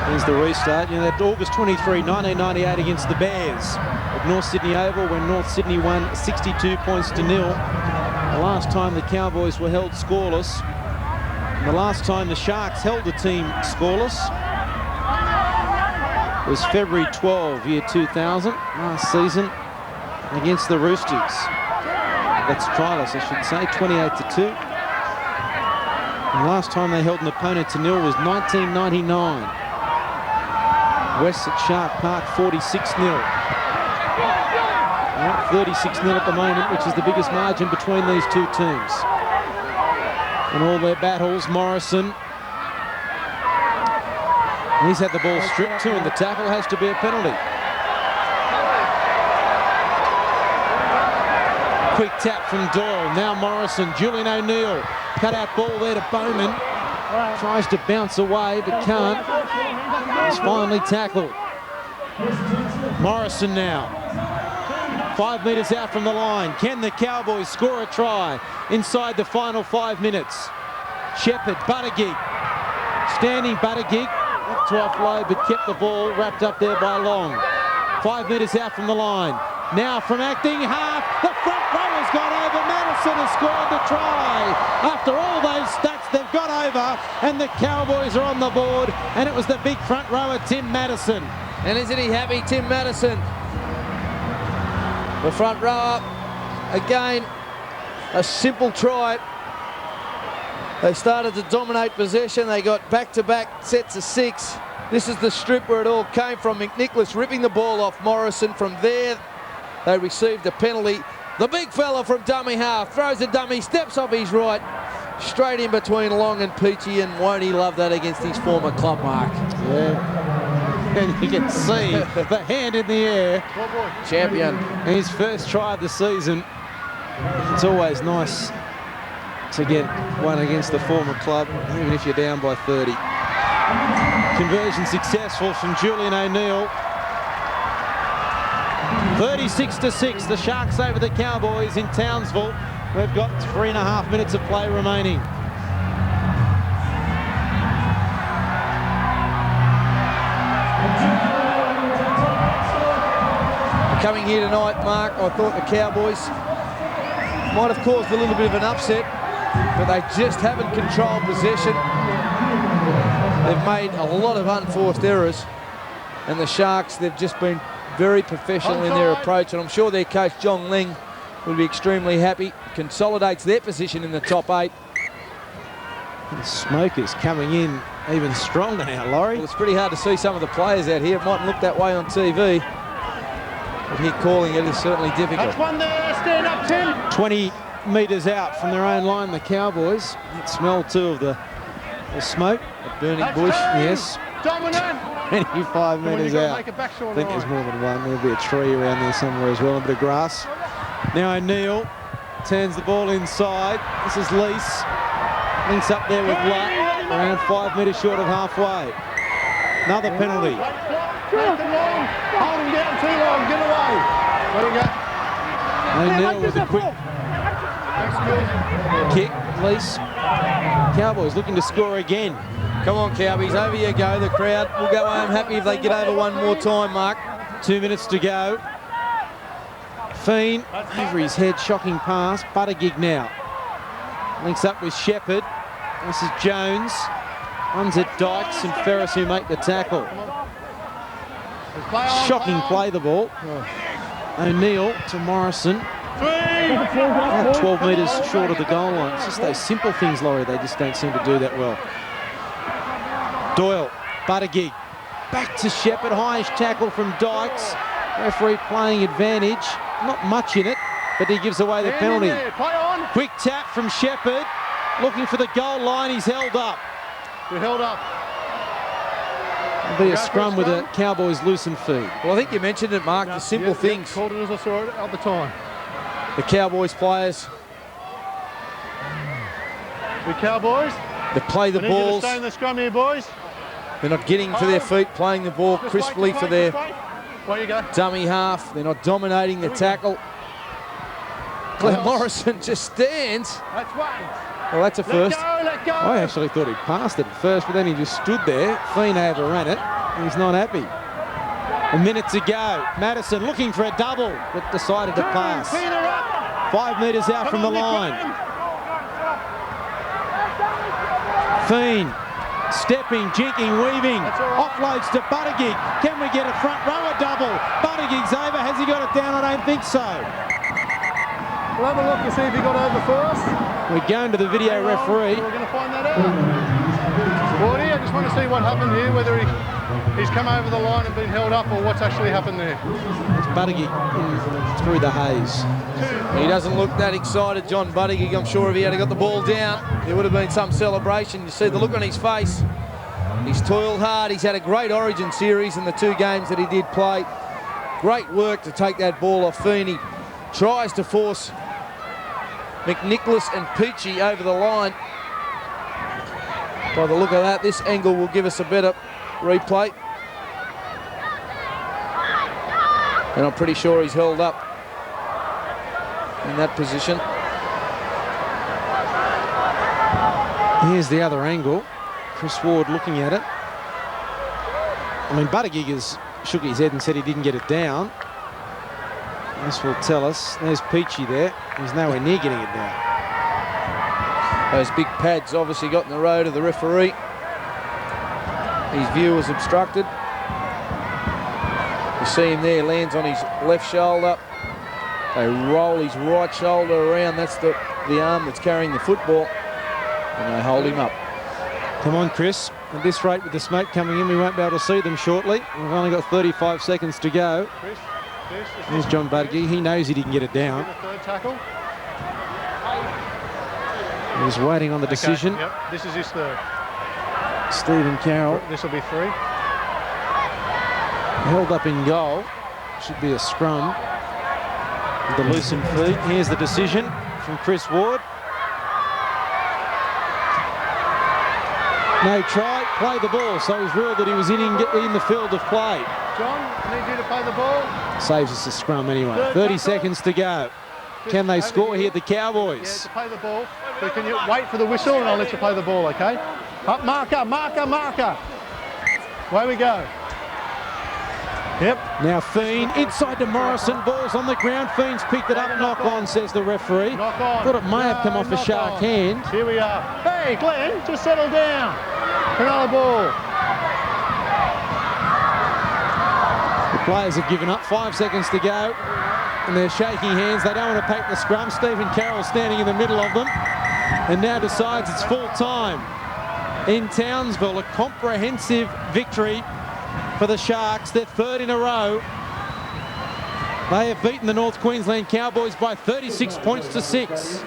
Here's the restart. You know, that August 23, 1998 against the Bears at North Sydney Oval, when North Sydney won 62 points to 0. The last time the Cowboys were held scoreless. And the last time the Sharks held the team scoreless was February 12, year 2000, last season against the Roosters. That's triless, I should say, 28 to 2. And the last time they held an opponent to 0 was 1999. West at Shark Park, 46-0. 36-0 at the moment, which is the biggest margin between these two teams. In all their battles, Morrison, he's had the ball stripped too, and the tackle has to be a penalty. Quick tap from Doyle. Now Morrison, Julian O'Neill. Cut out ball there to Bowman. Tries to bounce away, but can't. He's finally tackled. Morrison now. 5 metres out from the line. Can the Cowboys score a try inside the final 5 minutes? Shepherd, Buttigieg. Standing Buttigieg. To offload, but kept the ball wrapped up there by Long. 5 metres out from the line. Now from acting half, the front rower's got over. Madison has scored the try. After all those stats, they've got over, and the Cowboys are on the board, and it was the big front rower, Tim Madison. And isn't he happy, Tim Madison? The front rower, again, a simple try. They started to dominate possession. They got back-to-back sets of 6. This is the strip where it all came from. McNicholas ripping the ball off Morrison. From there, they received a penalty. The big fella from dummy half throws a dummy, steps off his right, straight in between Long and Peachy, and won't he love that against his former club, Mark? Yeah. And you can see the hand in the air. Champion. His first try of the season. It's always nice to get one against the former club, even if you're down by 30. Conversion successful from Julian O'Neill. 36-6, the Sharks over the Cowboys in Townsville. We've got 3.5 minutes of play remaining. Coming here tonight, Mark, I thought the Cowboys might have caused a little bit of an upset, but they just haven't controlled possession. They've made a lot of unforced errors, and the Sharks, they've just been very professional in their approach, and I'm sure their coach, John Ling, will be extremely happy. Consolidates their position in the top 8. The smoke is coming in even stronger now, Laurie. Well, it's pretty hard to see some of the players out here. It mightn't look that way on TV, but here calling it is certainly difficult. That's one there, stand up, Tim. 20 metres out from their own line, the Cowboys. You can smell too of the smoke. A burning bush. Yes. Dominant. 25 metres out. Make a back shot. I think there's more than one. There'll be a tree around there somewhere as well, a bit of grass. Now O'Neill turns the ball inside. This is Lease. Links up there with Lutt, around 5 metres short of halfway. Another penalty. Hold him down too long, get away. Let him go. O'Neill with a quick kick. Lease. Cowboys looking to score again. Come on, Cowboys, over you go. The crowd will go home happy if they get over one more time, Mark. 2 minutes to go. Fiend over his head, shocking pass. Buttigieg now. Links up with Shepherd. This is Jones. Runs at Dykes and Ferris who make the tackle. Shocking play the ball. O'Neill to Morrison. About 12 metres short of the goal line. It's just those simple things, Laurie, they just don't seem to do that well. Doyle, Buttigieg, back to Shepherd, highish tackle from Dykes. Referee playing advantage, not much in it, but he gives away the penalty. Quick tap from Shepherd, looking for the goal line, he's held up. We're held up. It'll be a scrum with the Cowboys loosened feet. Well, I think you mentioned it, Mark, the simple things. Called it as I saw it at the time. The Cowboys players. The Cowboys. They play the balls. Stay in the scrum here, boys. They're not getting to their feet, playing the ball crisply for their dummy half. They're not dominating the tackle. Glenn Morrison just stands. That's one. Well, that's a first. Let go. I actually thought he passed it at first, but then he just stood there. Fiend overran it. He's not happy. A minute to go. Madison looking for a double, but decided to pass. 5 metres out from the line. Fiend stepping, jinking, weaving. Offloads to Buttigieg. Can we get a front rower double? Buttigieg's over. Has he got it down? I don't think so. We'll have a look to see if he got over for us. We're going to the video referee. We're going to find that out. Wardy, I just want to see what happened here, whether he's come over the line and been held up or what's actually happened there. It's Buttigieg through the haze. He doesn't look that excited, John Buttigieg. I'm sure if he had got the ball down, there would have been some celebration. You see the look on his face. He's toiled hard. He's had a great Origin series in the 2 games that he did play. Great work to take that ball off Feeney. Tries to force McNicholas and Peachy over the line. By the look of that, this angle will give us a better replay. And I'm pretty sure he's held up in that position. Here's the other angle. Chris Ward looking at it. I mean, Buttigieg has shook his head and said he didn't get it down. This will tell us. There's Peachy there. He's nowhere near getting it down. Those big pads obviously got in the road of the referee. His view was obstructed. You see him there, lands on his left shoulder. They roll his right shoulder around. That's the arm that's carrying the football. And they hold him up. Come on, Chris. At this rate, with the smoke coming in, we won't be able to see them shortly. We've only got 35 seconds to go. There's John Buttigieg. He knows he didn't get it down. Third tackle. He's waiting on the decision. Yep, this is his third. Stephen Carroll. This will be 3. Held up in goal. Should be a scrum. With the loosened feet. Here's the decision from Chris Ward. No try, play the ball. So he's ruled that he was in the field of play. John, I need you to play the ball. Saves us a scrum anyway. 30 seconds to go. Can they score here, the Cowboys? Yeah, to play the ball. So can you wait for the whistle and I'll let you play the ball, okay? Up, marker, marker, marker. Away we go. Yep. Now Fiend inside to Morrison. Ball's on the ground. Fiend's picked it up. Knock on, says the referee. Knock on. Thought it may have come off a sharp hand. Here we are. Hey, Glenn, just settle down. Another ball. Players have given up. 5 seconds to go. And they're shaking hands. They don't want to pack the scrum. Stephen Carroll standing in the middle of them. And now decides it's full time in Townsville. A comprehensive victory for the Sharks. Their third in a row. They have beaten the North Queensland Cowboys by 36 points to 6.